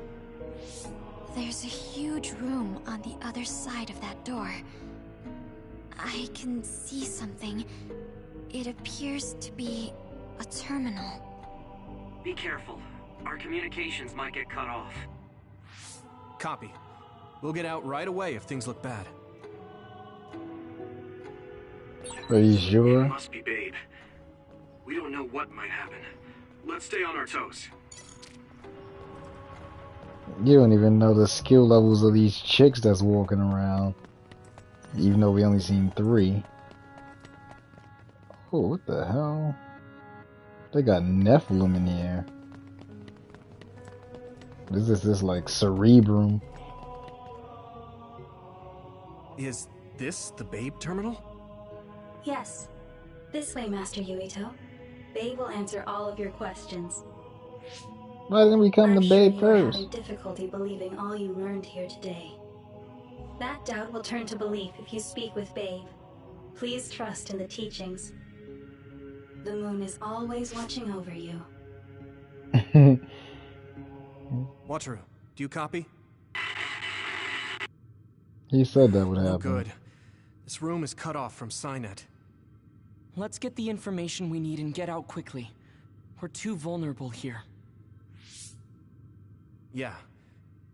There's a huge room on the other side of that door. I can see something. It appears to be a terminal. Be careful. Our communications might get cut off. Copy. We'll get out right away if things look bad. Are you It sure? must be Babe. We don't know what might happen. Let's stay on our toes. You don't even know the skill levels of these chicks that's walking around. Even though we only seen 3. Oh, what the hell? They got Nephilim in here. This like Cerebrum. Is this the Babe terminal? Yes. This way, Master Yuito. Babe will answer all of your questions. Why didn't we come I'm to sure Babe you are first? having difficulty believing all you learned here today. That doubt will turn to belief if you speak with Babe. Please trust in the teachings. The moon is always watching over you. Wataru, do you copy? He said that would No happen. good. This room is cut off from Cynet. Let's get the information we need and get out quickly. We're too vulnerable here. Yeah.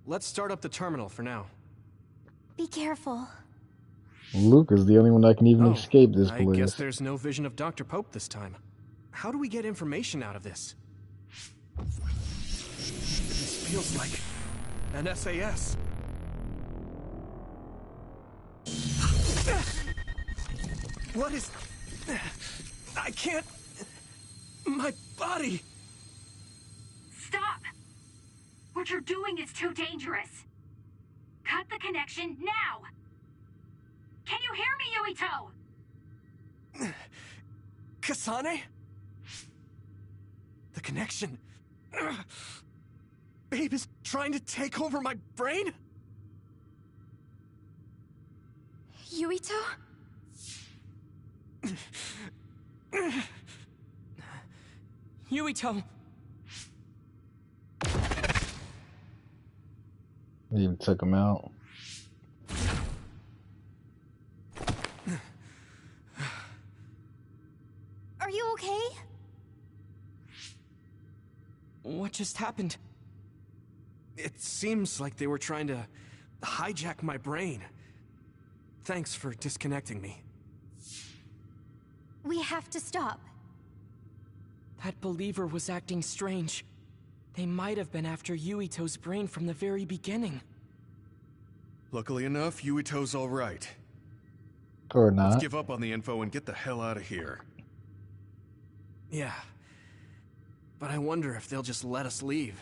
Let's start up the terminal for now. Be careful. Luke is the only one that can even Oh, escape this I place. guess there's no vision of Dr. Pope this time. How do we get information out of this? This feels like an SAS. What is... I can't... My body... Stop! What you're doing is too dangerous. Cut the connection now! Can you hear me, Yuito? Kasane? The connection... Babe is trying to take over my brain? Yuito? Yuito! They even took him out. Are you okay? What just happened? It seems like they were trying to hijack my brain. Thanks for disconnecting me. We have to stop. That believer was acting strange. They might have been after Yuito's brain from the very beginning. Luckily enough, Yuito's alright. Or Let's not. give up on the info and get the hell out of here. Yeah. But I wonder if they'll just let us leave.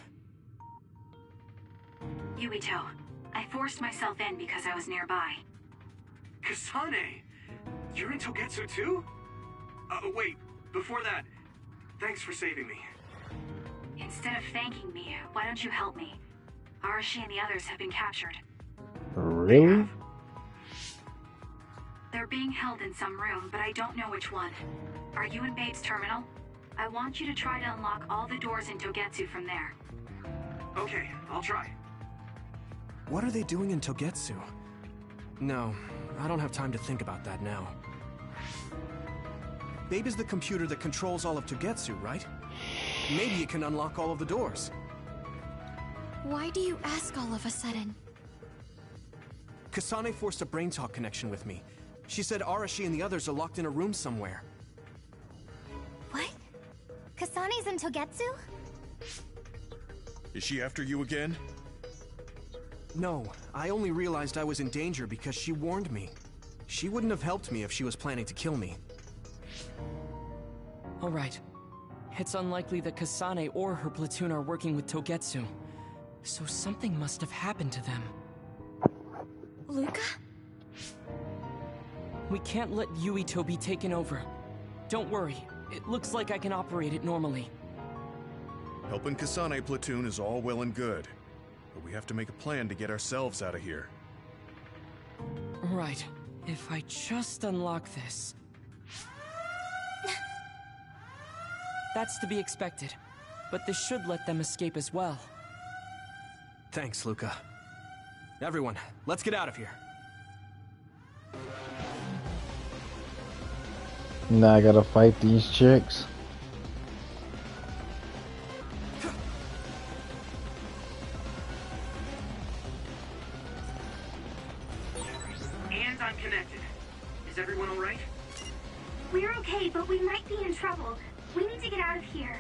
Yuito, I forced myself in because I was nearby. Kasane! You're in Togetsu too? Wait, before that, thanks for saving me. Instead of thanking me, why don't you help me? Arashi and the others have been captured. Really? They're being held in some room, but I don't know which one. Are you in Babe's terminal? I want you to try to unlock all the doors in Togetsu from there. Okay, I'll try. What are they doing in Togetsu? No, I don't have time to think about that now. Babe is the computer that controls all of Togetsu, right? Maybe it can unlock all of the doors. Why do you ask all of a sudden? Kasane forced a brain talk connection with me. She said Arashi and the others are locked in a room somewhere. What? Kasane's in Togetsu? Is she after you again? No, I only realized I was in danger because she warned me. She wouldn't have helped me if she was planning to kill me. Alright. It's unlikely that Kasane or her platoon are working with Togetsu. So something must have happened to them. Luca? We can't let Yuito be taken over. Don't worry, It looks like I can operate it normally. Helping Kasane platoon is all well and good, but we have to make a plan to get ourselves out of here. Right. If I just unlock this... That's to be expected, but this should let them escape as well. Thanks, Luca. Everyone, let's get out of here. Now I gotta fight these chicks. And I'm connected. Is everyone alright? We're okay, but we might be in trouble. We need to get out of here.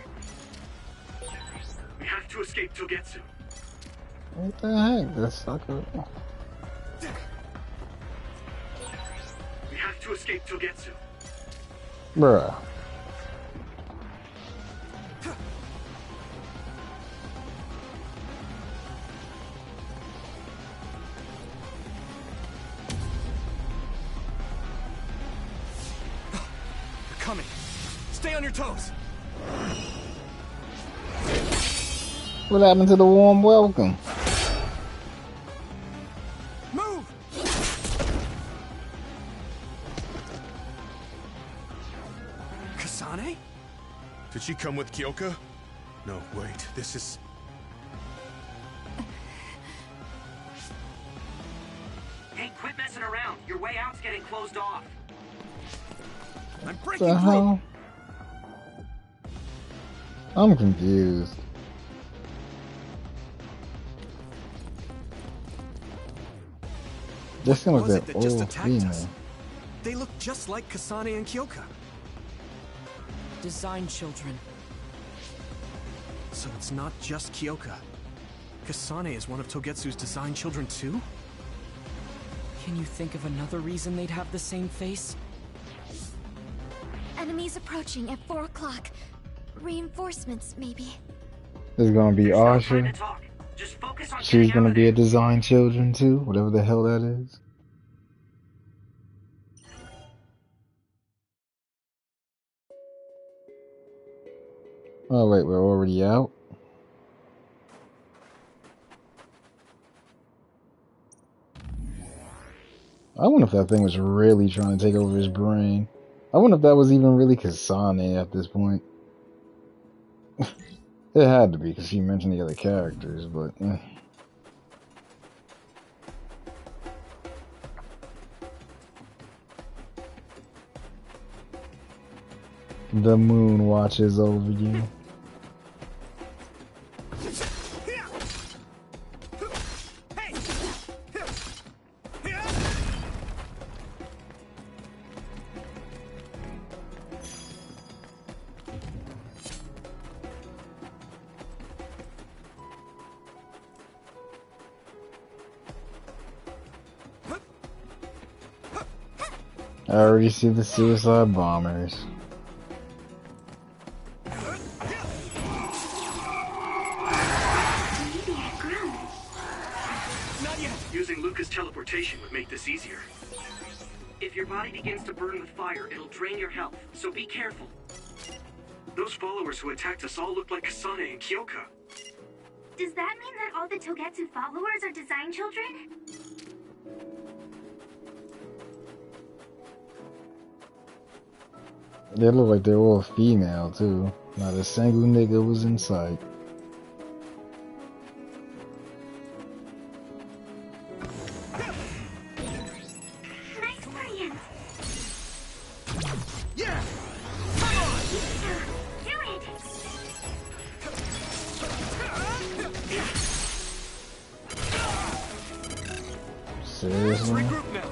We have to escape Togetsu. What the heck? That sucker. We have to escape Togetsu. Bruh. They're coming. Stay on your toes. What happened to the warm welcome? Move! Kasane? Did she come with Kyoka? No, wait, this is... Hey, quit messing around. Your way out's getting closed off. I'm What breaking the through. hell? I'm confused. This seems Was like it that that just old attacked us? female. They look just like Kasane and Kyoka. Design children. So it's not just Kyoka. Kasane is one of Togetsu's design children too? Can you think of another reason they'd have the same face? Enemies approaching at 4 o'clock. Reinforcements, maybe. There's gonna be There's no time Asha. to talk. Just focus on She's getting gonna out of be a there. design children too, whatever the hell that is. Oh wait, we're already out? I wonder if that thing was really trying to take over his brain. I wonder if that was even really Kasane at this point. It had to be, because she mentioned the other characters, but... The moon watches over you. I already see the suicide bombers. Using Luca's teleportation would make this easier. If your body begins to burn with fire, it'll drain your health, so be careful. Those followers who attacked us all look like Kasane and Kyoka. Does that mean that all the Togetsu followers are design children? They look like they're all female too. Not a single nigga was in sight. Nice plan. Yeah! Do it. Seriously? Regroup now.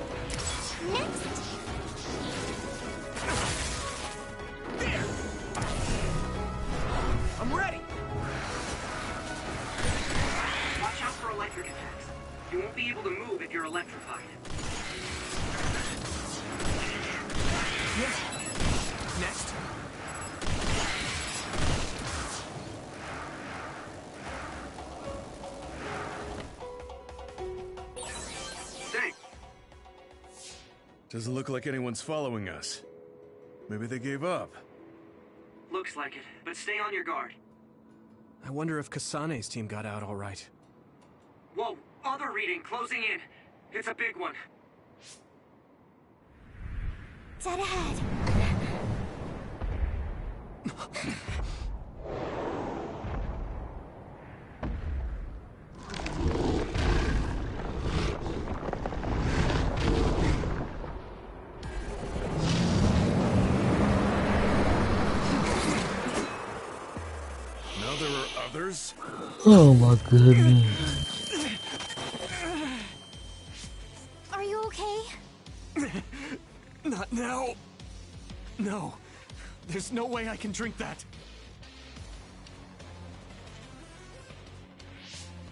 I'm ready. Watch out for electric attacks. You won't be able to move if you're electrified. Yeah. Next. Thanks. Doesn't look like anyone's following us. Maybe they gave up. Looks like it, but stay on your guard. I wonder if Kasane's team got out all right. Whoa, other reading closing in. It's a big one. Dead ahead. Now there are others? Oh my goodness. Are you okay? Not now. No. There's no way I can drink that.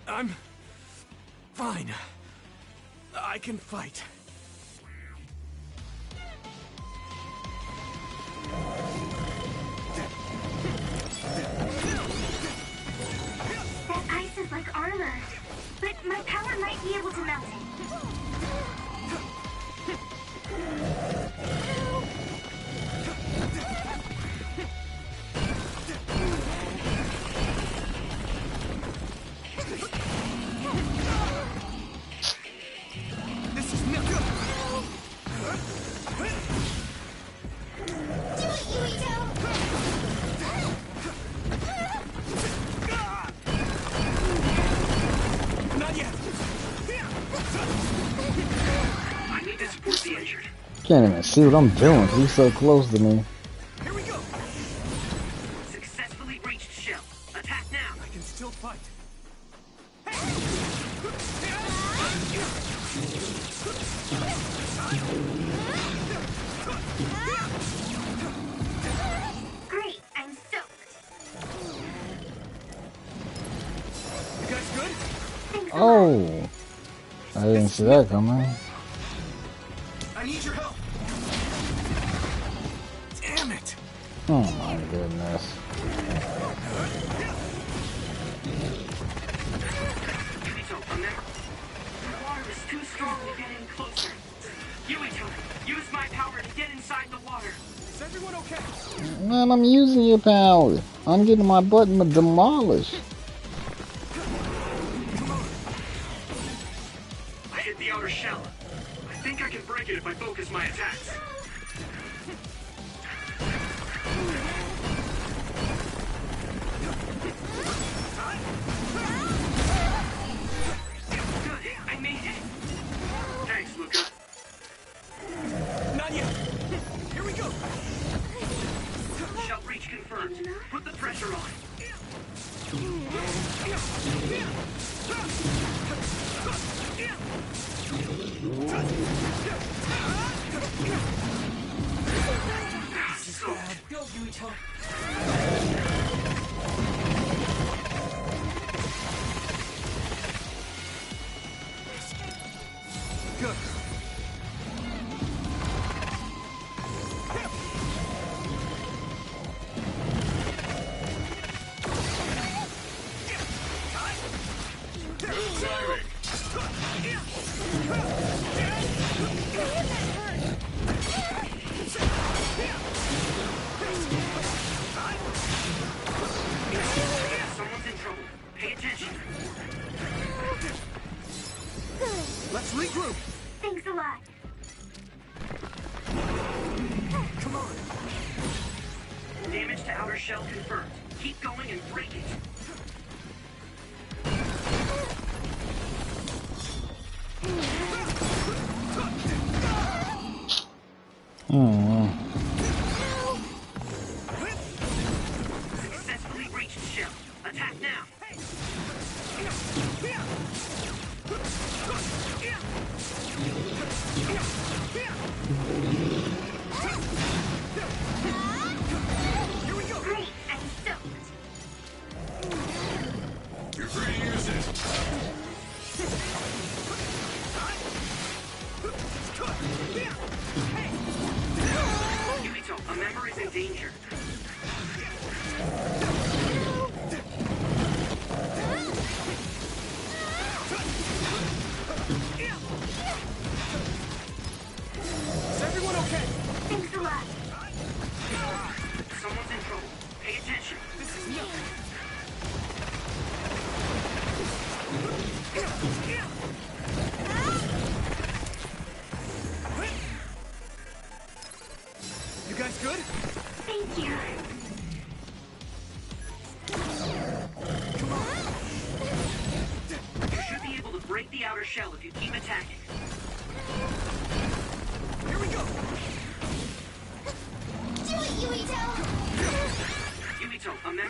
I'm fine. I can fight. That ice is like armor, but my power might be able to melt it. This is not good. Not yet. I need to support the injured. Can't even see what I'm doing. He's so close to me. Here we go. Successfully breached shell. Attack now. I can still fight. Great, I'm soaked. You guys good? Oh. I didn't see that coming. I need your help. Damn it. Oh my goodness. Yuito, remember? The water is too strong to get in closer. Yuito, use my power to get inside the water. Is everyone okay? Man, I'm using your power. I'm getting my butt demolished. I hit the outer shell. I think I can break it if I focus my attacks. Good, I made it. Thanks, Luca. Not yet. Here we go. Shell breach confirmed. Put the pressure on. So, Go, Yuito. Good. someone's in trouble. Pay attention. Let's regroup. Thanks a lot. Come on. Damage to outer shell confirmed. Keep going and break it. Oh. Successfully breached shell. Attack now. Here we go. Great, I'm soaked. You're free to use it.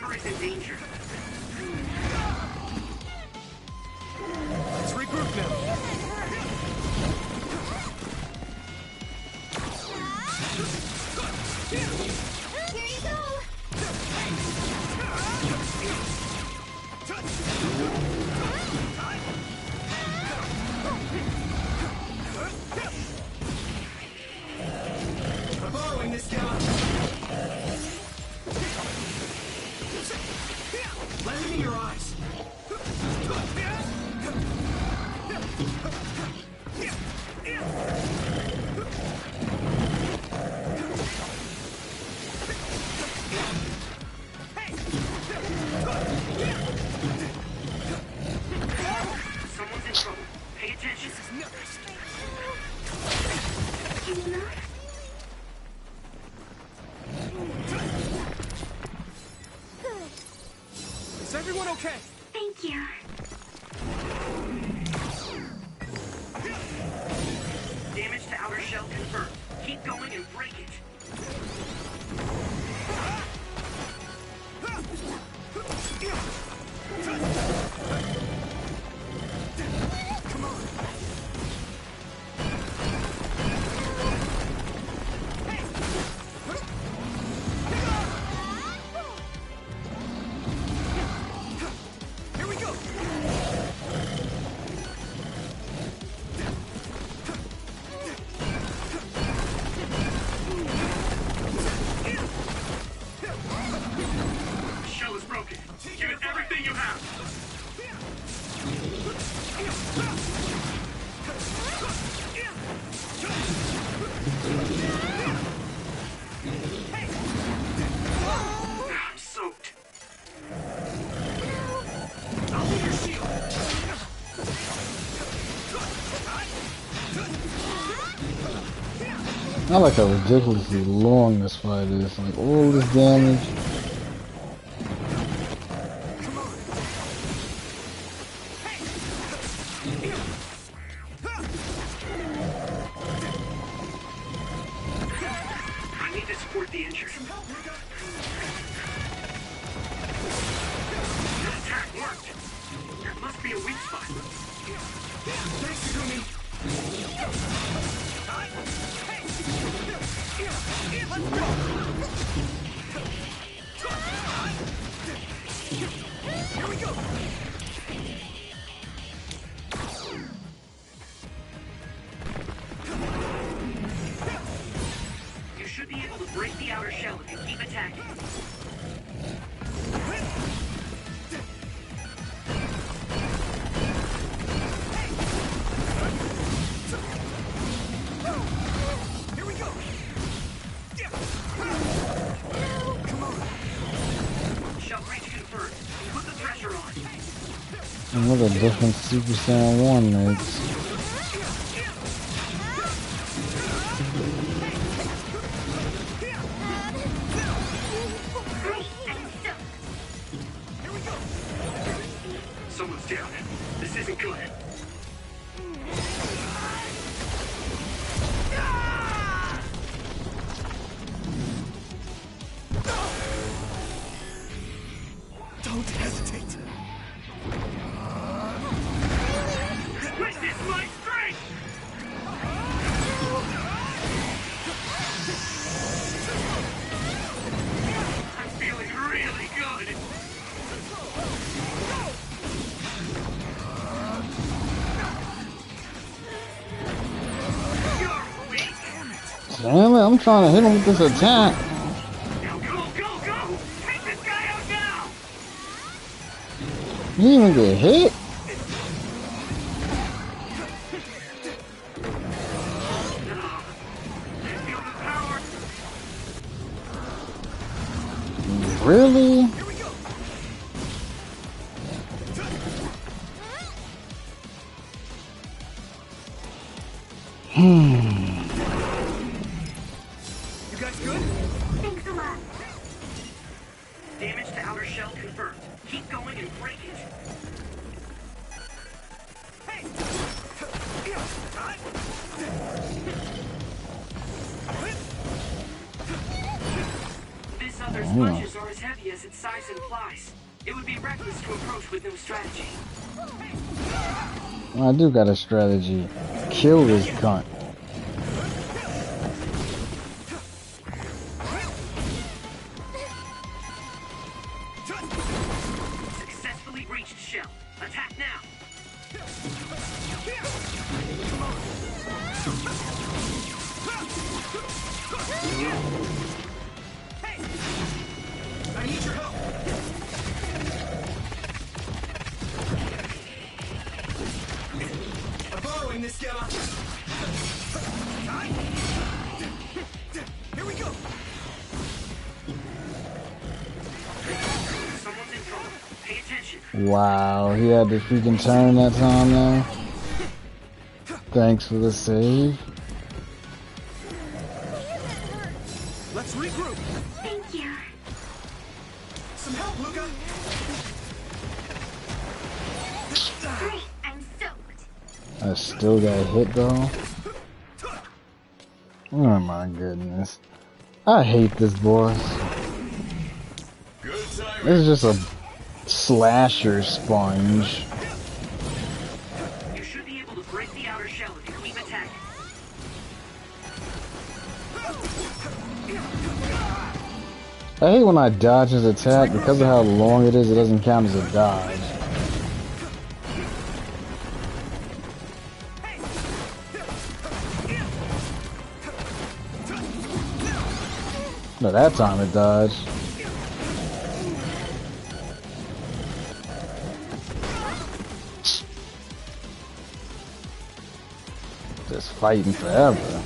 Whatever is in danger. Let's regroup now. Here you go! I'm borrowing this gun. Let me in your eyes. Someone's in trouble. Pay attention. Is everyone okay? Thank you. Damage to outer shell confirmed. Keep going and break it. Come on. Here we go. The shell is broken. Give it everything you have. I'm soaked. I'll hold your shield. I like how ridiculously long this fight is. Like all this damage. I need to support the injured. That attack worked. There must be a weak spot. Thanks, Yumi. Let's go. Here we go. You should be able to break the outer shell if you keep attacking. Here we go. Come on. Shell breach confirmed. Put the pressure on. And look at different Super Saiyan 1 makes. Someone's down. This isn't good. Don't hesitate. Witness my strength! I'm feeling really good. You're weak. Damn it, I'm trying to hit him with this attack. Now go, go, go! Take this guy out now! You didn't even get hit? Feel the power. Really? Here we go. You guys good? Thanks a lot. Damage to outer shell confirmed. Keep going and break it. Hey! This other sponges are as heavy as its size implies. It would be reckless to approach with no strategy. I do got a strategy. Kill this cunt. Successfully breached shell. Attack now. Hey! I need your help. I'm borrowing this gamma. Here we go. Someone's in trouble. Pay attention. Wow, he had to freaking turn that time now. Thanks for the save. Let's regroup. Thank you. Some help, Luca. Great, I'm soaked. I still got hit though. Oh my goodness. I hate this boss. This is just a slasher sponge. You should be able to break the outer shell if you keep attacking. I hate when I dodge his attack. Because of how long it is, it doesn't count as a dodge. No, that time it dodged. Just fighting forever.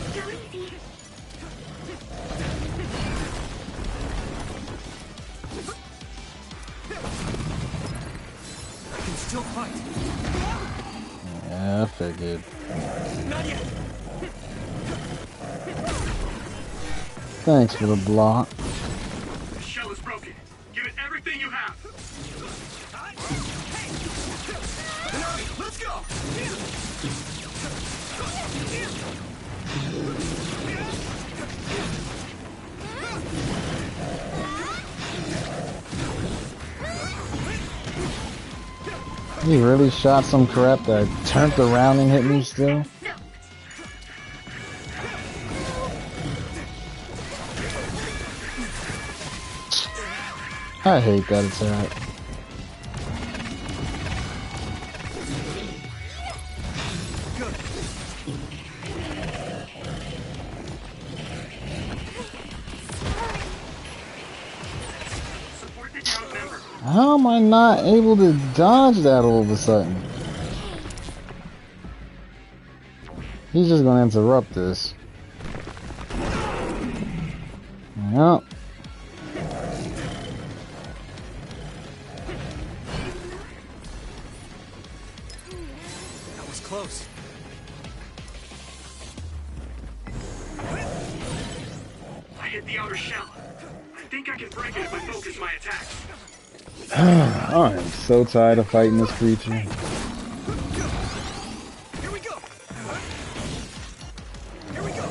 I can still fight. Yeah, I figured. Not yet. Thanks for the block. The shell is broken. Give it everything you have. Let's go. He really shot some crap that turned around and hit me still. I hate that attack. How am I not able to dodge that all of a sudden? He's just gonna interrupt this. Yep. That was close. I hit the outer shell. I think I can break it if I focus my attacks. I am so tired of fighting this creature. Here we go. Here we go.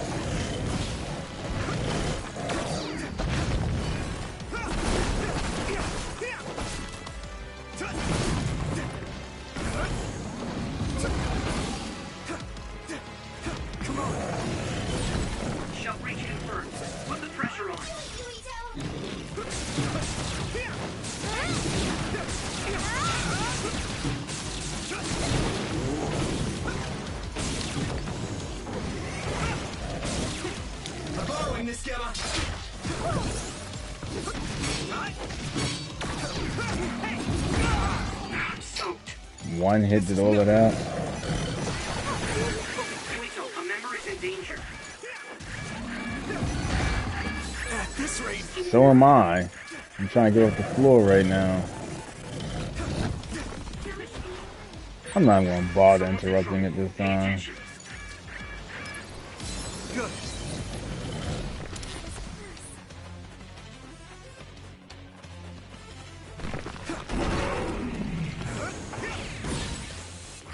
Come on. Shell breach confirmed. Put the pressure on. I'm borrowing this gamma. I'm soaked. One hit did all of that. A member is in danger. At this rate. So am I. I'm trying to get off the floor right now. I'm not going to bother interrupting it this time. Good.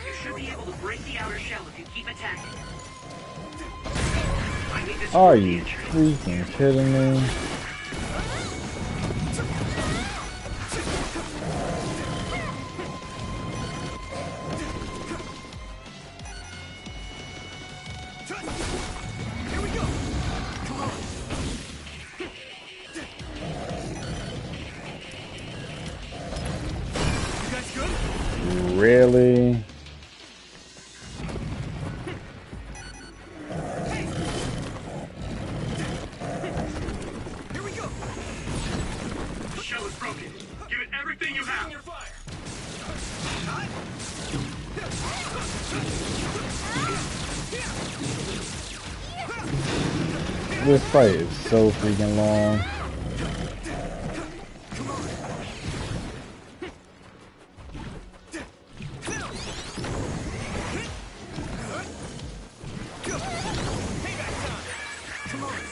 You should be able to break the outer shell if you keep attacking. Are you freaking kidding me? really? Here we go. The shell is broken. Give it everything you have. This fight is so freaking long.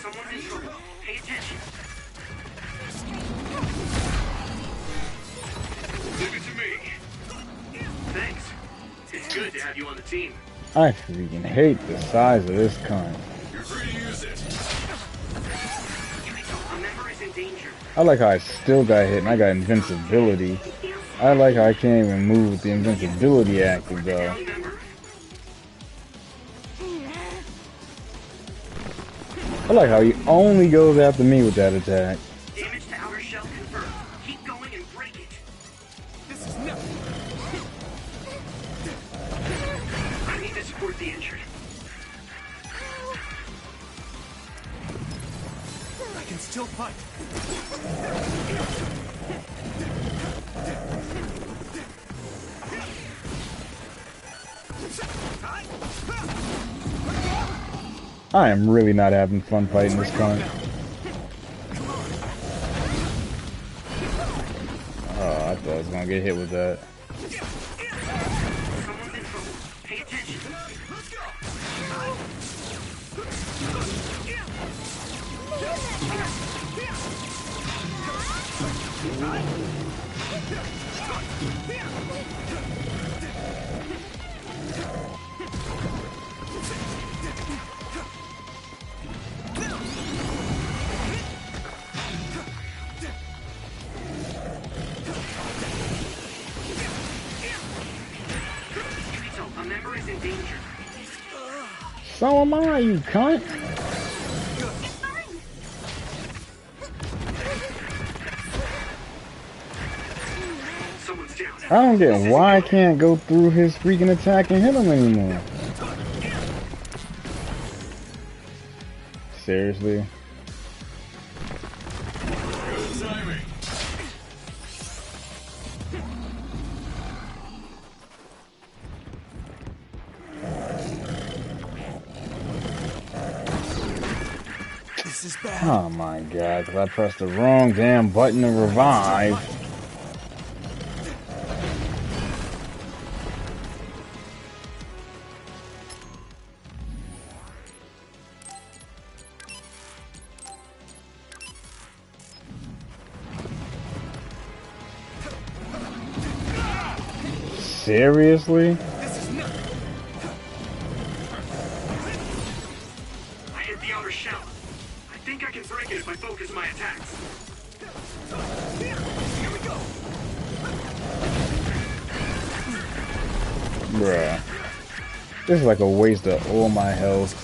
Someone's in trouble. Pay attention. Leave it to me. Thanks. It's good to have you on the team. I freaking hate the size of this cunt. You're free to use it. A member is in danger. I like how I still got hit and I got invincibility. I like how I can't even move with the invincibility active though. I like how he only goes after me with that attack. Damage to outer shell confirmed. Keep going and break it. This is nothing. I need to support the injured. I can still fight. I am really not having fun fighting this cunt. Oh, I thought I was gonna get hit with that. Someone's in trouble. Pay attention. Let's go. A member is in danger. So am I, you cunt. Someone's down. I don't get why I can't go through his freaking attack and hit him anymore. Seriously? Good timing. This is bad. Oh my god, because I pressed the wrong damn button to revive. Seriously? I hit the outer shell. I think I can break it if I focus my attacks. Here we go. Bruh. This is like a waste of all my health.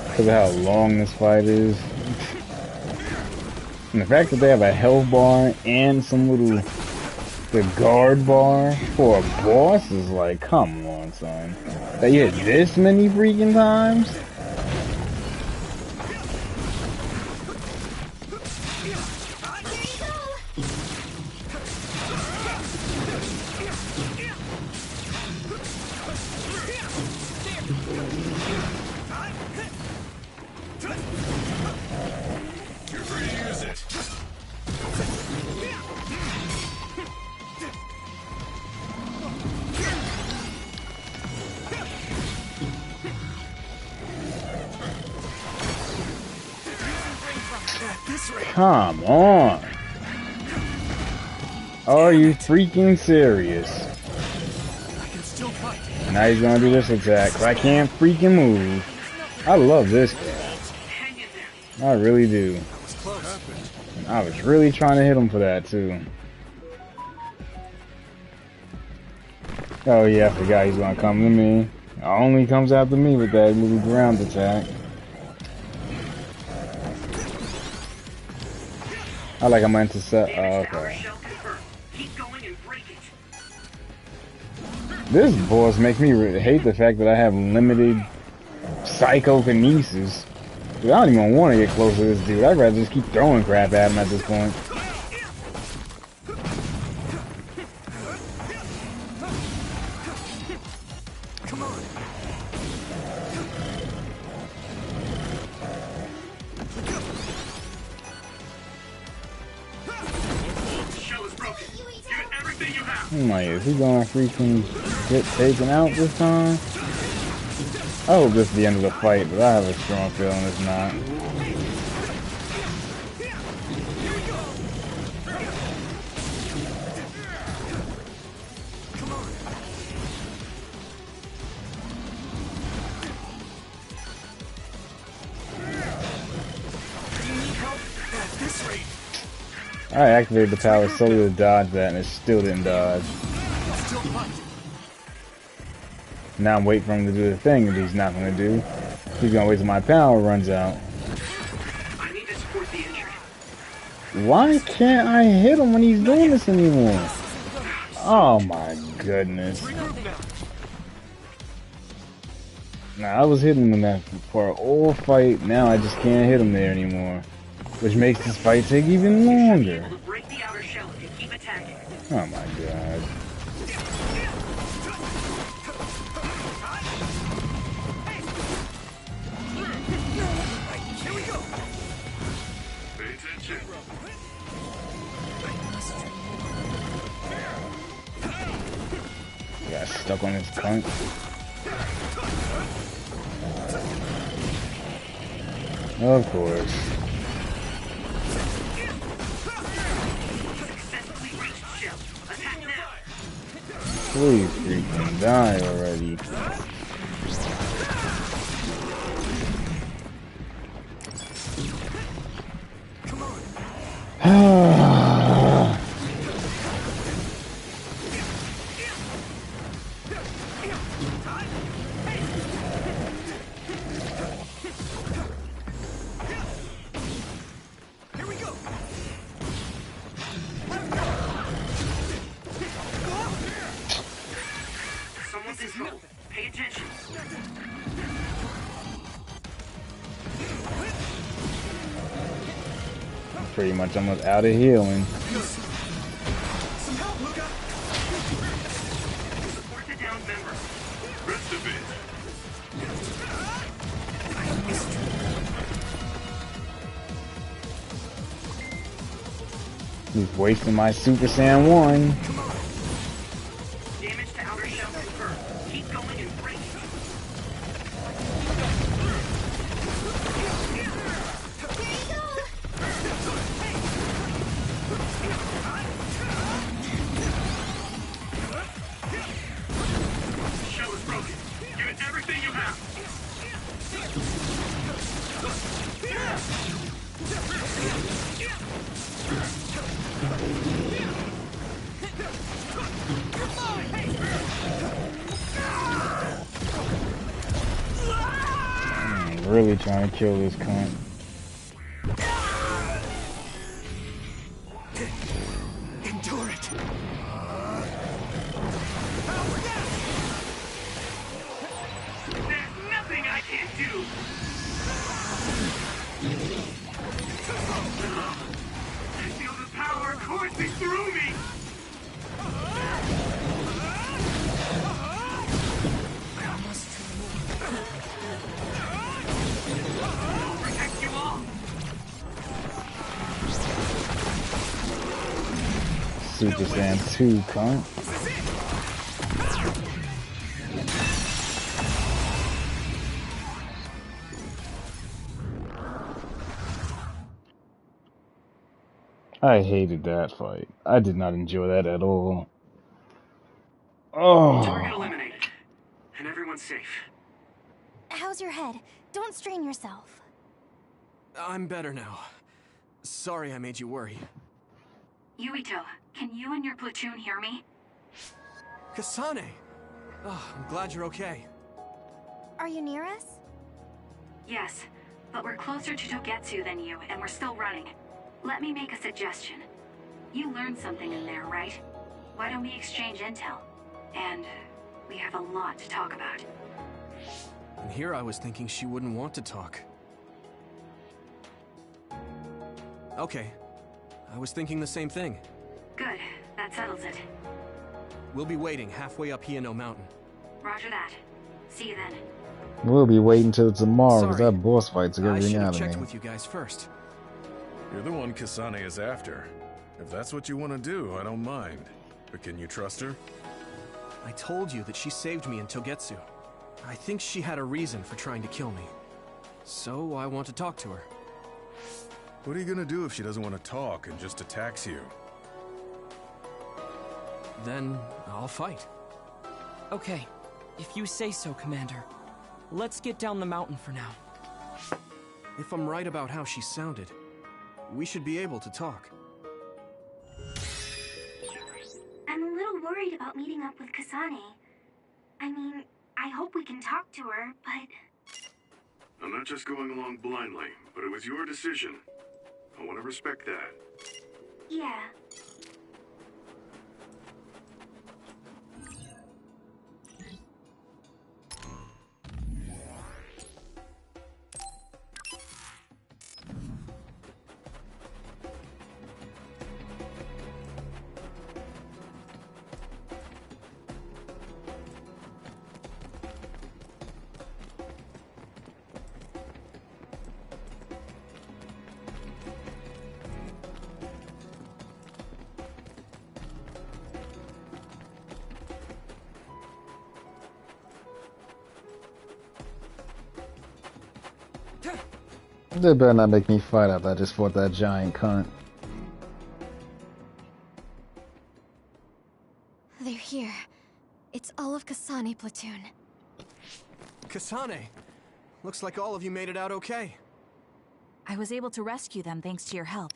Because of how long this fight is. And the fact that they have a health bar and some little... the guard bar for a boss is like, come on, son. That you hit this many freaking times? You're free to use it. Come on. Are you freaking serious? I can still fight. Now he's gonna do this attack, 'cause I can't freaking move. I love this guy. I really do. I was really trying to hit him for that too. Oh yeah, I forgot he's gonna come to me. Only comes after me with that little ground attack. I like I'm intercept. Oh, okay. This boss makes me hate the fact that I have limited psychokinesis. Dude, I don't even want to get close to this dude. I'd rather just keep throwing crap at him at this point. Come on. The shell is broken. Give it everything you have. I'm like, is he gonna freaking get taken out this time? I hope this is the end of the fight, but I have a strong feeling it's not. I activated the power solely to dodge that, and it still didn't dodge. Now I'm waiting for him to do the thing that he's not going to do. He's going to wait till my power runs out. I need to support the injured. Why can't I hit him when he's doing this anymore? Oh my goodness. Nah, I was hitting him that for an old fight. Now I just can't hit him there anymore. Which makes this fight take even longer. Oh my god. Here we go. Pay attention. Got stuck on this cunt. Of course. Please freaking die already. Pay attention. Pretty much almost out of healing. Some help, Luca. Support the downed member. Rest of it. He's wasting my Super Saiyan 1. Damage to outer shell confirmed. Keep going and break it. Shell is broken. Give it everything you have. I'm really trying to kill this cunt. Endure it. There's nothing I can't do. I feel the power coursing through me. I'll protect you all. Super Saiyan 2 cunt. I hated that fight. I did not enjoy that at all. Target Oh. eliminated. And everyone's safe. How's your head? Don't strain yourself. I'm better now. Sorry I made you worry. Yuito, can you and your platoon hear me? Kasane! Oh, I'm glad you're okay. Are you near us? Yes, but we're closer to Togetsu than you, and we're still running. Let me make a suggestion. You learned something in there, right? Why don't we exchange intel? And We have a lot to talk about. And here I was thinking she wouldn't want to talk. Okay. I was thinking the same thing. Good. That settles it. We'll be waiting halfway up Hiano Mountain. Roger that. See you then. We'll be waiting till tomorrow because Sorry. that boss fight took I everything should have out of checked me. with you guys first. You're the one Kasane is after. If that's what you want to do, I don't mind. But can you trust her? I told you that she saved me in Togetsu. I think she had a reason for trying to kill me. So I want to talk to her. What are you gonna do if she doesn't want to talk and just attacks you? Then I'll fight. Okay, if you say so, Commander. Let's get down the mountain for now. If I'm right about how she sounded, we should be able to talk. I'm a little worried about meeting up with Kasane. I mean, I hope we can talk to her, but... I'm not just going along blindly, but it was your decision. I want to respect that. Yeah. They better not make me fight after I just fought that giant cunt. They're here. It's all of Kasane platoon. Kasane! Looks like all of you made it out okay. I was able to rescue them thanks to your help.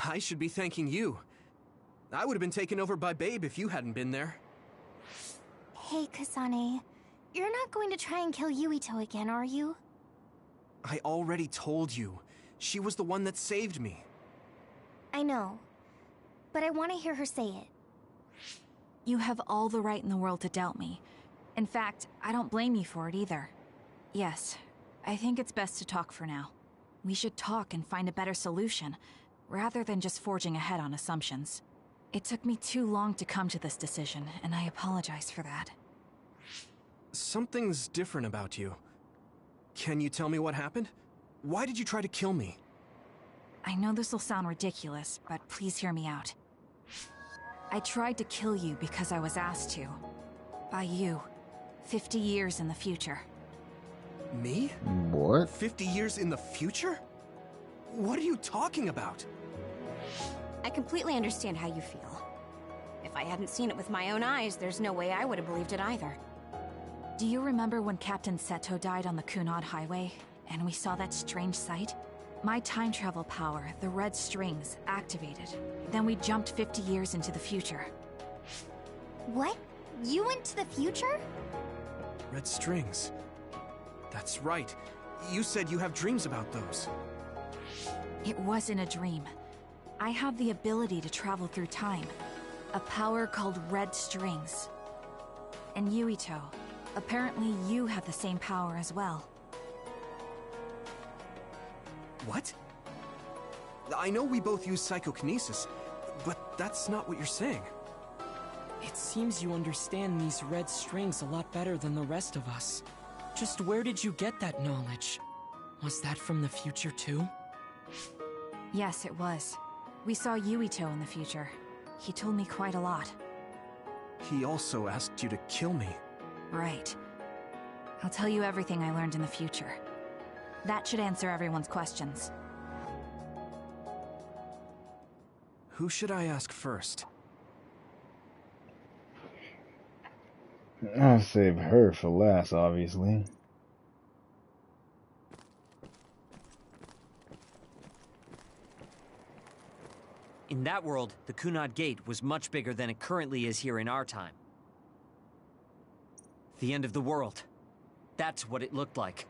I should be thanking you. I would have been taken over by Babe if you hadn't been there. Hey, Kasane. You're not going to try and kill Yuito again, are you? I already told you. She was the one that saved me. I know. But I want to hear her say it. You have all the right in the world to doubt me. In fact, I don't blame you for it either. Yes, I think it's best to talk for now. We should talk and find a better solution, rather than just forging ahead on assumptions. It took me too long to come to this decision, and I apologize for that. Something's different about you. Can you tell me what happened? Why did you try to kill me? I know this will sound ridiculous, but please hear me out. I tried to kill you because I was asked to. By you. 50 years in the future. Me? What? 50 years in the future? What are you talking about? I completely understand how you feel. If I hadn't seen it with my own eyes, there's no way I would have believed it either. Do you remember when Captain Seto died on the Kunad Highway, and we saw that strange sight? My time travel power, the red strings, activated. Then we jumped 50 years into the future. What? You went to the future? Red strings. That's right. You said you have dreams about those. It wasn't a dream. I have the ability to travel through time. A power called red strings. And Yuito, apparently you have the same power as well. What? I know we both use psychokinesis, but that's not what you're saying. It seems you understand these red strings a lot better than the rest of us. Just where did you get that knowledge? Was that from the future too? Yes, it was. We saw Yuito in the future. He told me quite a lot. He also asked you to kill me. Right. I'll tell you everything I learned in the future. That should answer everyone's questions. Who should I ask first? I'll save her for last, obviously. In that world, the Kunad Gate was much bigger than it currently is here in our time. The end of the world. That's what it looked like.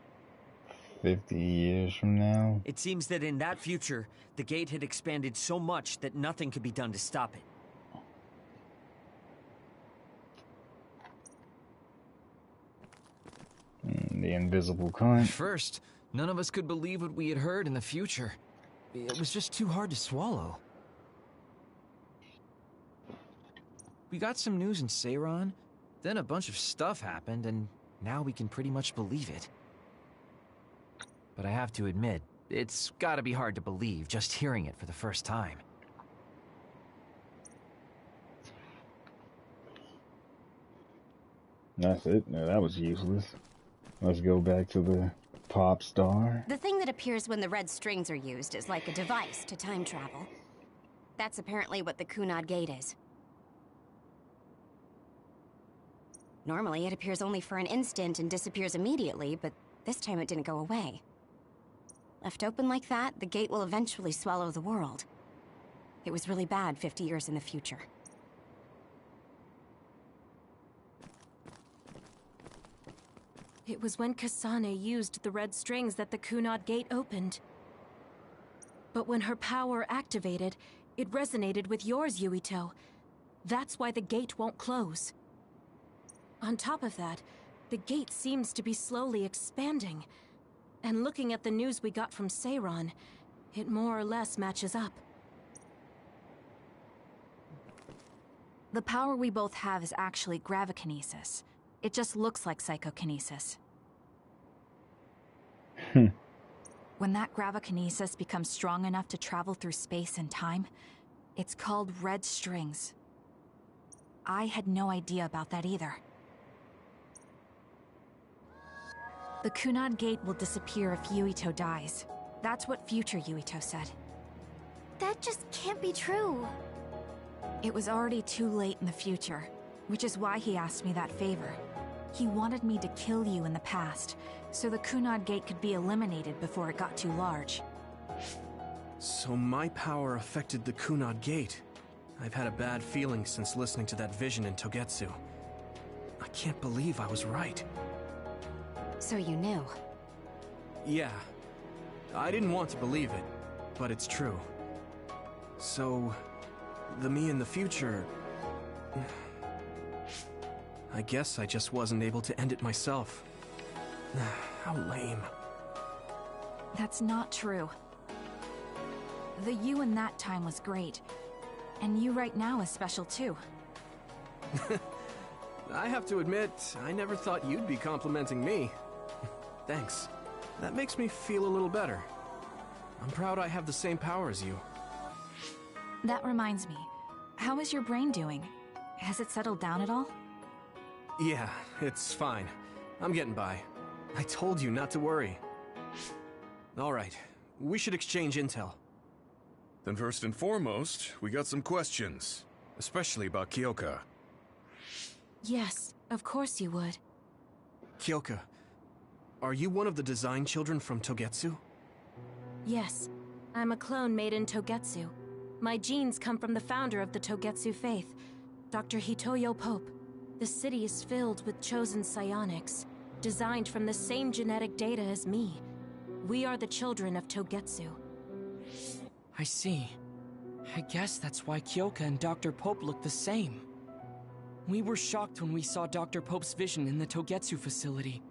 50 years from now? It seems that in that future, the gate had expanded so much that nothing could be done to stop it. The invisible cunt. At first, none of us could believe what we had heard in the future. It was just too hard to swallow. We got some news in Seiran, then a bunch of stuff happened, and now we can pretty much believe it. But I have to admit, it's gotta be hard to believe just hearing it for the first time. That's it. No, that was useless. Let's go back to the pop star. The thing that appears when the red strings are used is like a device to time travel. That's apparently what the Kunad Gate is. Normally, it appears only for an instant and disappears immediately, but this time it didn't go away. Left open like that, the gate will eventually swallow the world. It was really bad 50 years in the future. It was when Kasane used the red strings that the Kunad Gate opened. But when her power activated, it resonated with yours, Yuito. That's why the gate won't close. On top of that, the gate seems to be slowly expanding. And looking at the news we got from Seiran, it more or less matches up. The power we both have is actually gravikinesis. It just looks like psychokinesis. When that gravikinesis becomes strong enough to travel through space and time, it's called red strings. I had no idea about that either. The Kunad Gate will disappear if Yuito dies. That's what future Yuito said. That just can't be true. It was already too late in the future, which is why he asked me that favor. He wanted me to kill you in the past, so the Kunad Gate could be eliminated before it got too large. So my power affected the Kunad Gate. I've had a bad feeling since listening to that vision in Togetsu. I can't believe I was right. So you knew? Yeah. I didn't want to believe it, but it's true. So, the me in the future... I guess I just wasn't able to end it myself. How lame. That's not true. The you in that time was great. And you right now is special too. I have to admit, I never thought you'd be complimenting me. Thanks. That makes me feel a little better. I'm proud I have the same power as you. That reminds me. How is your brain doing? Has it settled down at all? Yeah, it's fine. I'm getting by. I told you not to worry. Alright, we should exchange intel. Then first and foremost, we got some questions. Especially about Kyoka. Yes, of course you would. Kyoka, are you one of the design children from Togetsu? Yes, I'm a clone made in Togetsu. My genes come from the founder of the Togetsu faith, Dr. Hitoyo Pope. The city is filled with chosen psionics, designed from the same genetic data as me. We are the children of Togetsu. I see. I guess that's why Kyoka and Dr. Pope look the same. We were shocked when we saw Dr. Pope's vision in the Togetsu facility.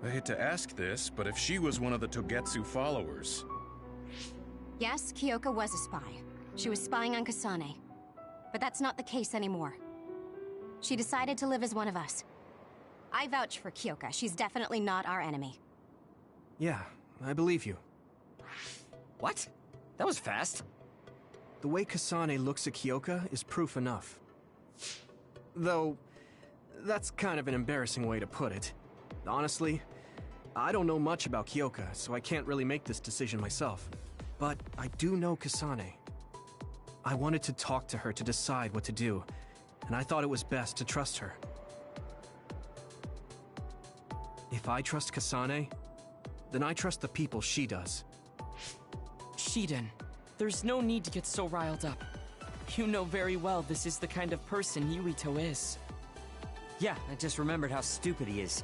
I hate to ask this, but if she was one of the Togetsu followers... Yes, Kyoka was a spy. She was spying on Kasane. But that's not the case anymore. She decided to live as one of us. I vouch for Kyoka. She's definitely not our enemy. Yeah, I believe you. What? That was fast. The way Kasane looks at Kyoka is proof enough. Though, that's kind of an embarrassing way to put it. Honestly, I don't know much about Kyoka, so I can't really make this decision myself. But I do know Kasane. I wanted to talk to her to decide what to do, and I thought it was best to trust her. If I trust Kasane, then I trust the people she does. Shiden, there's no need to get so riled up. You know very well this is the kind of person Yuito is. Yeah, I just remembered how stupid he is.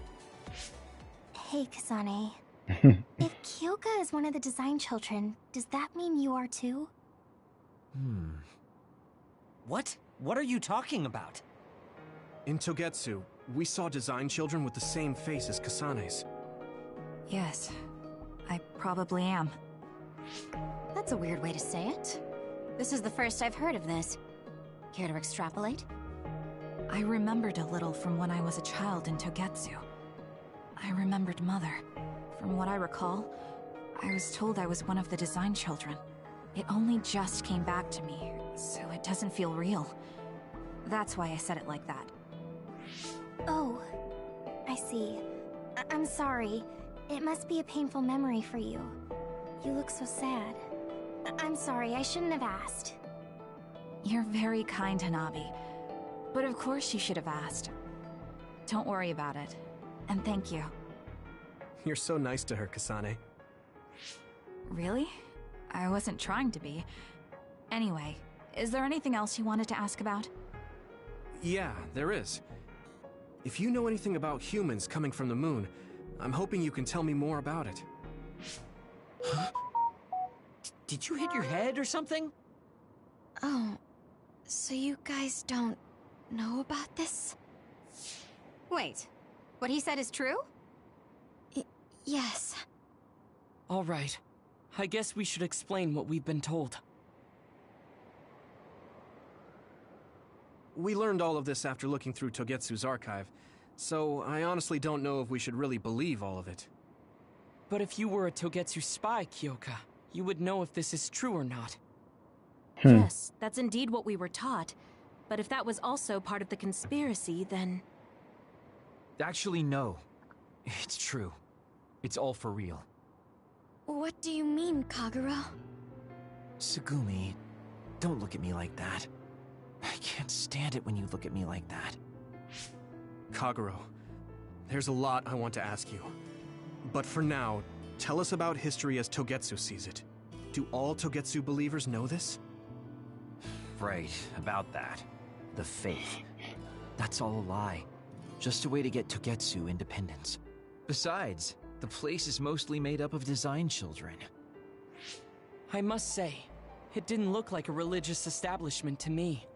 Hey, Kasane. If Kyoka is one of the design children, does that mean you are too? What? What are you talking about? In Togetsu, we saw design children with the same face as Kasane's. Yes, I probably am. That's a weird way to say it. This is the first I've heard of this. Care to extrapolate? I remembered a little from when I was a child in Togetsu. I remembered Mother. From what I recall, I was told I was one of the design children. It only just came back to me, so it doesn't feel real. That's why I said it like that. Oh, I see. I'm sorry. It must be a painful memory for you. You look so sad. I'm sorry, I shouldn't have asked. You're very kind, Hanabi. But of course you should have asked. Don't worry about it. And thank you. You're so nice to her, Kasane. Really? I wasn't trying to be. Anyway, is there anything else you wanted to ask about? Yeah, there is. If you know anything about humans coming from the moon, I'm hoping you can tell me more about it. Huh? Did you hit your head or something? Oh, so you guys don't know about this? Wait, what he said is true? Yes. All right. I guess we should explain what we've been told. We learned all of this after looking through Togetsu's archive, so I honestly don't know if we should really believe all of it. But if you were a Togetsu spy, Kyoka, you would know if this is true or not. Yes, that's indeed what we were taught. But if that was also part of the conspiracy, then... Actually, no. It's true. It's all for real. What do you mean, Kagura? Tsugumi, don't look at me like that. I can't stand it when you look at me like that. Kaguro, there's a lot I want to ask you. But for now, tell us about history as Togetsu sees it. Do all Togetsu believers know this? Right, about that. The faith. That's all a lie. Just a way to get Togetsu independence. Besides, the place is mostly made up of design children. I must say, it didn't look like a religious establishment to me.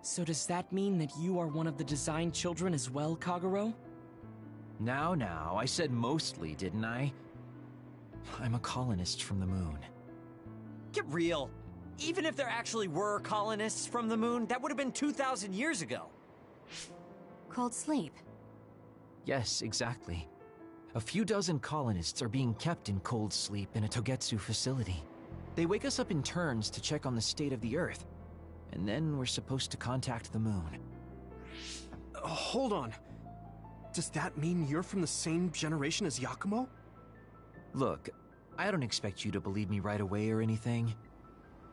So does that mean that you are one of the design children as well, Kaguro? Now, I said mostly, didn't I? I'm a colonist from the moon. Get real. Even if there actually were colonists from the moon, that would have been 2,000 years ago. Cold sleep. Yes, exactly. A few dozen colonists are being kept in cold sleep in a Togetsu facility. They wake us up in turns to check on the state of the Earth, and then we're supposed to contact the moon. Hold on. Does that mean you're from the same generation as Yakumo? Look, I don't expect you to believe me right away or anything,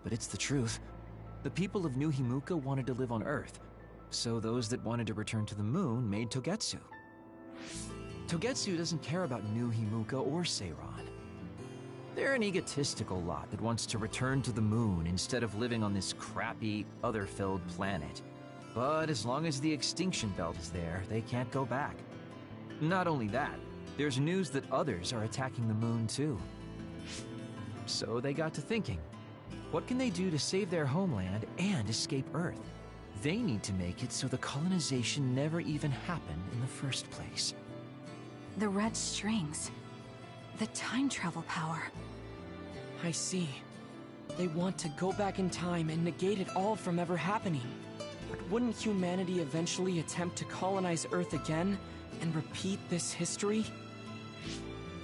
but it's the truth. The people of New Himuka wanted to live on Earth, so those that wanted to return to the moon made Togetsu. Togetsu doesn't care about New Himuka or Seiran. They're an egotistical lot that wants to return to the moon instead of living on this crappy, other-filled planet. But as long as the extinction belt is there, they can't go back. Not only that, there's news that others are attacking the moon too. So they got to thinking, what can they do to save their homeland and escape Earth? They need to make it so the colonization never even happened in the first place. The red strings. The time travel power. I see. They want to go back in time and negate it all from ever happening. But wouldn't humanity eventually attempt to colonize Earth again and repeat this history?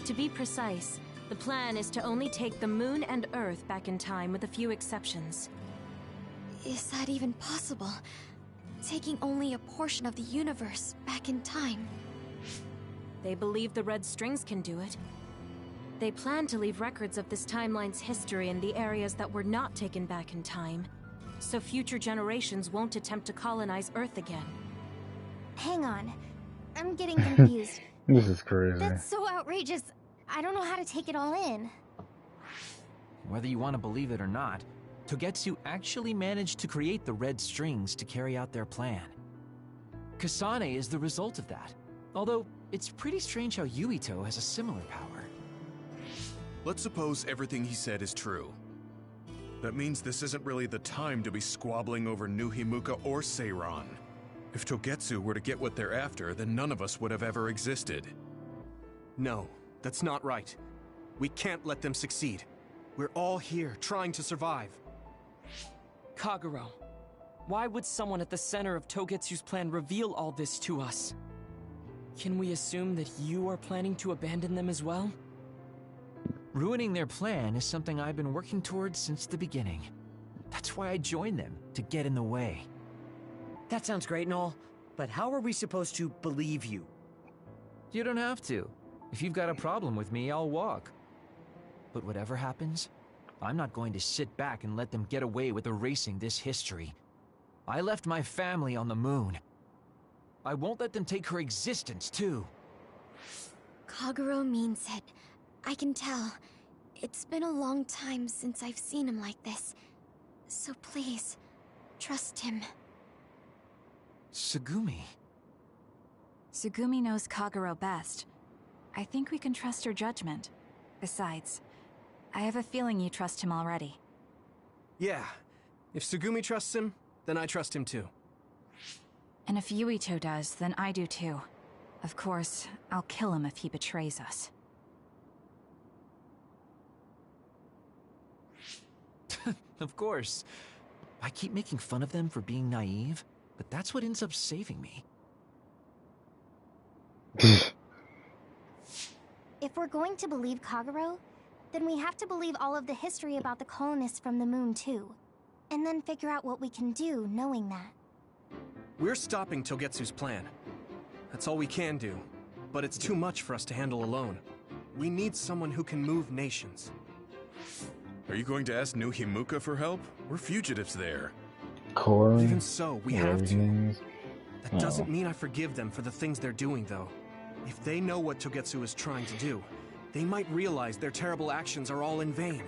To be precise, the plan is to only take the moon and Earth back in time with a few exceptions. Is that even possible? Taking only a portion of the universe back in time? They believe the red strings can do it. They plan to leave records of this timeline's history in the areas that were not taken back in time, so future generations won't attempt to colonize Earth again. Hang on. I'm getting confused. This is crazy. That's so outrageous. I don't know how to take it all in. Whether you want to believe it or not, Togetsu actually managed to create the red strings to carry out their plan. Kasane is the result of that, although it's pretty strange how Yuito has a similar power. Let's suppose everything he said is true. That means this isn't really the time to be squabbling over New Himuka or Seiran. If Togetsu were to get what they're after, then none of us would have ever existed. No, that's not right. We can't let them succeed. We're all here, trying to survive. Kagero, why would someone at the center of Togetsu's plan reveal all this to us? Can we assume that you are planning to abandon them as well? Ruining their plan is something I've been working towards since the beginning. That's why I joined them, to get in the way. That sounds great and all, but how are we supposed to believe you? You don't have to. If you've got a problem with me, I'll walk. But whatever happens, I'm not going to sit back and let them get away with erasing this history. I left my family on the moon. I won't let them take her existence, too. Kagero means it. I can tell. It's been a long time since I've seen him like this. So please, trust him. Tsugumi. Tsugumi knows Kagero best. I think we can trust her judgment. Besides, I have a feeling you trust him already. Yeah. If Tsugumi trusts him, then I trust him too. And if Yuito does, then I do too. Of course, I'll kill him if he betrays us. Of course. I keep making fun of them for being naive, but that's what ends up saving me. If we're going to believe Kagero, then we have to believe all of the history about the colonists from the moon too. And then figure out what we can do knowing that. We're stopping Togetsu's plan. That's all we can do. But it's too much for us to handle alone. We need someone who can move nations. Are you going to ask New Himuka for help? We're fugitives there. Core. Even so, we have to. Everything's- That doesn't mean I forgive them for the things they're doing, though. If they know what Togetsu is trying to do, they might realize their terrible actions are all in vain.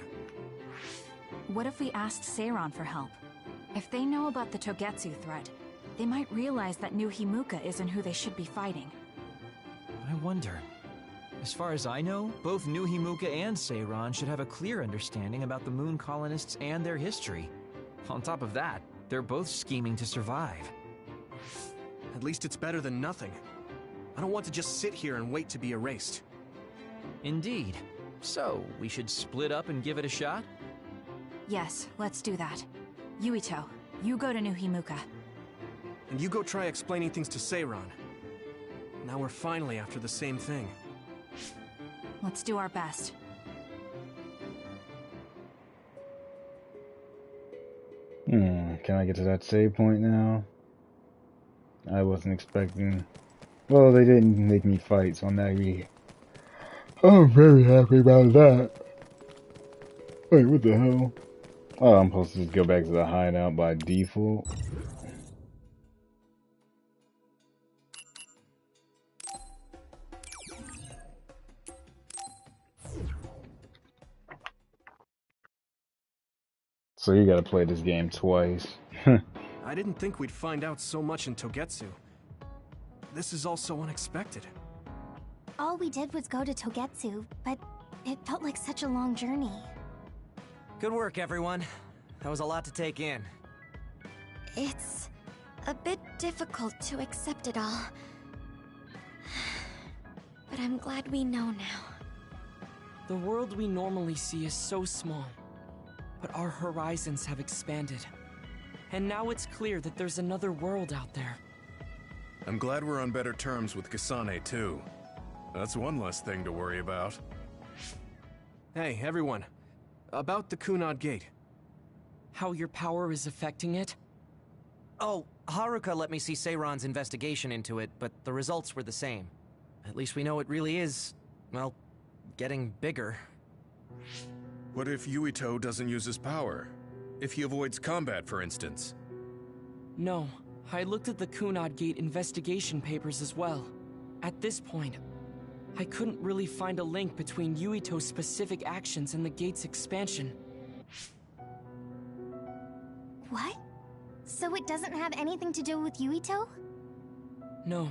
What if we asked Seiran for help? If they know about the Togetsu threat, they might realize that New Himuka isn't who they should be fighting. I wonder. As far as I know, both New Himuka and Seiran should have a clear understanding about the moon colonists and their history. On top of that, they're both scheming to survive. At least it's better than nothing. I don't want to just sit here and wait to be erased. Indeed. So, we should split up and give it a shot? Yes, let's do that. Yuito, you go to New Himuka. And you go try explaining things to Seiran. Now we're finally after the same thing. Let's do our best. Can I get to that save point now? I wasn't expecting... Well, they didn't make me fight, so I'm very happy about that. Wait, what the hell? Oh, I'm supposed to just go back to the hideout by default. So you gotta play this game twice. I didn't think we'd find out so much in Togetsu. This is all so unexpected. All we did was go to Togetsu, but it felt like such a long journey. Good work, everyone. That was a lot to take in. It's a bit difficult to accept it all. But I'm glad we know now. The world we normally see is so small, but our horizons have expanded. And now it's clear that there's another world out there. I'm glad we're on better terms with Kasane, too. That's one less thing to worry about. Hey, everyone. About the Kunad Gate. How your power is affecting it? Oh, Haruka let me see Seiran's investigation into it, but the results were the same. At least we know it really is, well, getting bigger. What if Yuito doesn't use his power? If he avoids combat, for instance? No, I looked at the Kunad Gate investigation papers as well. At this point, I couldn't really find a link between Yuito's specific actions and the gate's expansion. What? So it doesn't have anything to do with Yuito? No.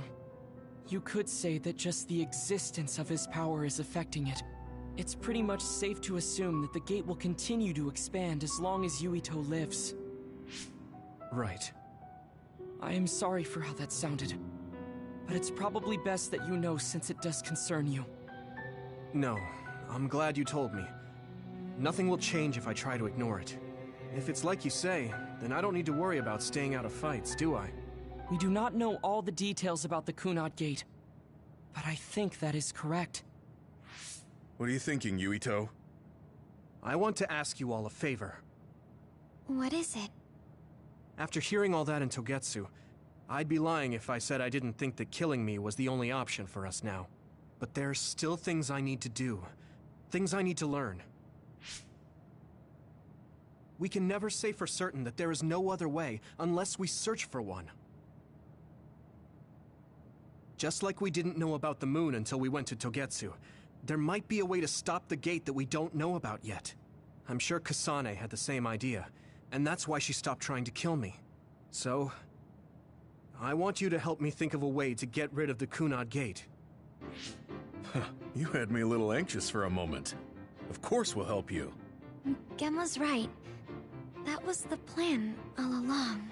You could say that just the existence of his power is affecting it. It's pretty much safe to assume that the gate will continue to expand as long as Yuito lives. Right. I am sorry for how that sounded. But it's probably best that you know since it does concern you. No, I'm glad you told me. Nothing will change if I try to ignore it. If it's like you say, then I don't need to worry about staying out of fights, do I? We do not know all the details about the Kunad Gate, but I think that is correct. What are you thinking, Yuito? I want to ask you all a favor. What is it? After hearing all that in Togetsu, I'd be lying if I said I didn't think that killing me was the only option for us now. But there's still things I need to do. Things I need to learn. We can never say for certain that there is no other way unless we search for one. Just like we didn't know about the moon until we went to Togetsu, there might be a way to stop the gate that we don't know about yet. I'm sure Kasane had the same idea, and that's why she stopped trying to kill me. So, I want you to help me think of a way to get rid of the Kunad Gate. You had me a little anxious for a moment. Of course we'll help you. Gemma's right. That was the plan all along.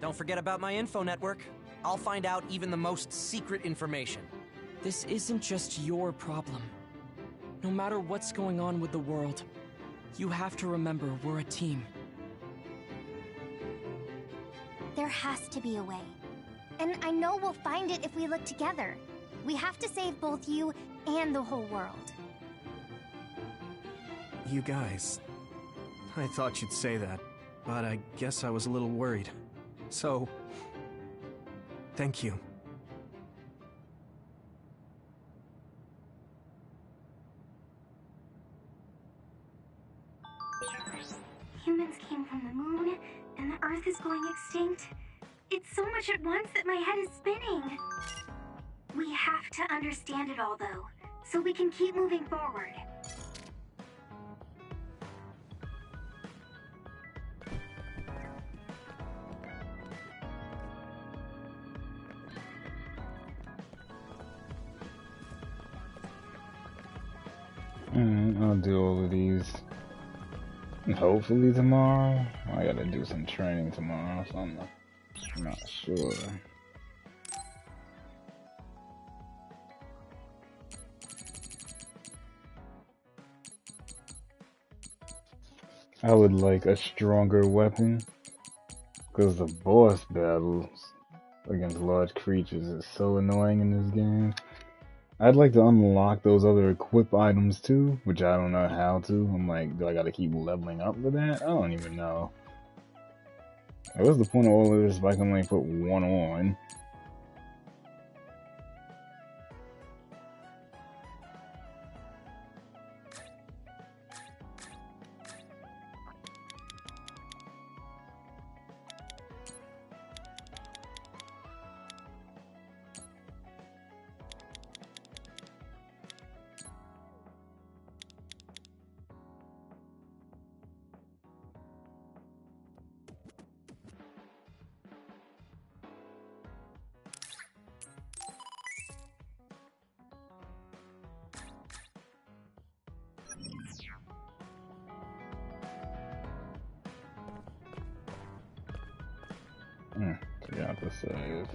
Don't forget about my info network. I'll find out even the most secret information. This isn't just your problem. No matter what's going on with the world, you have to remember we're a team. There has to be a way. And I know we'll find it if we look together. We have to save both you and the whole world. You guys... I thought you'd say that, but I guess I was a little worried. So... thank you. Humans came from the moon, and the Earth is going extinct. It's so much at once that my head is spinning. We have to understand it all, though, so we can keep moving forward. I'll do all of these. And hopefully tomorrow. I gotta do some training tomorrow, so I'm not sure. I would like a stronger weapon, because the boss battles against large creatures is so annoying in this game. I'd like to unlock those other equip items too, which I don't know how to. I'm like, do I gotta keep leveling up for that? I don't even know. What's the point of all of this if I can like put one on? Forgot to save.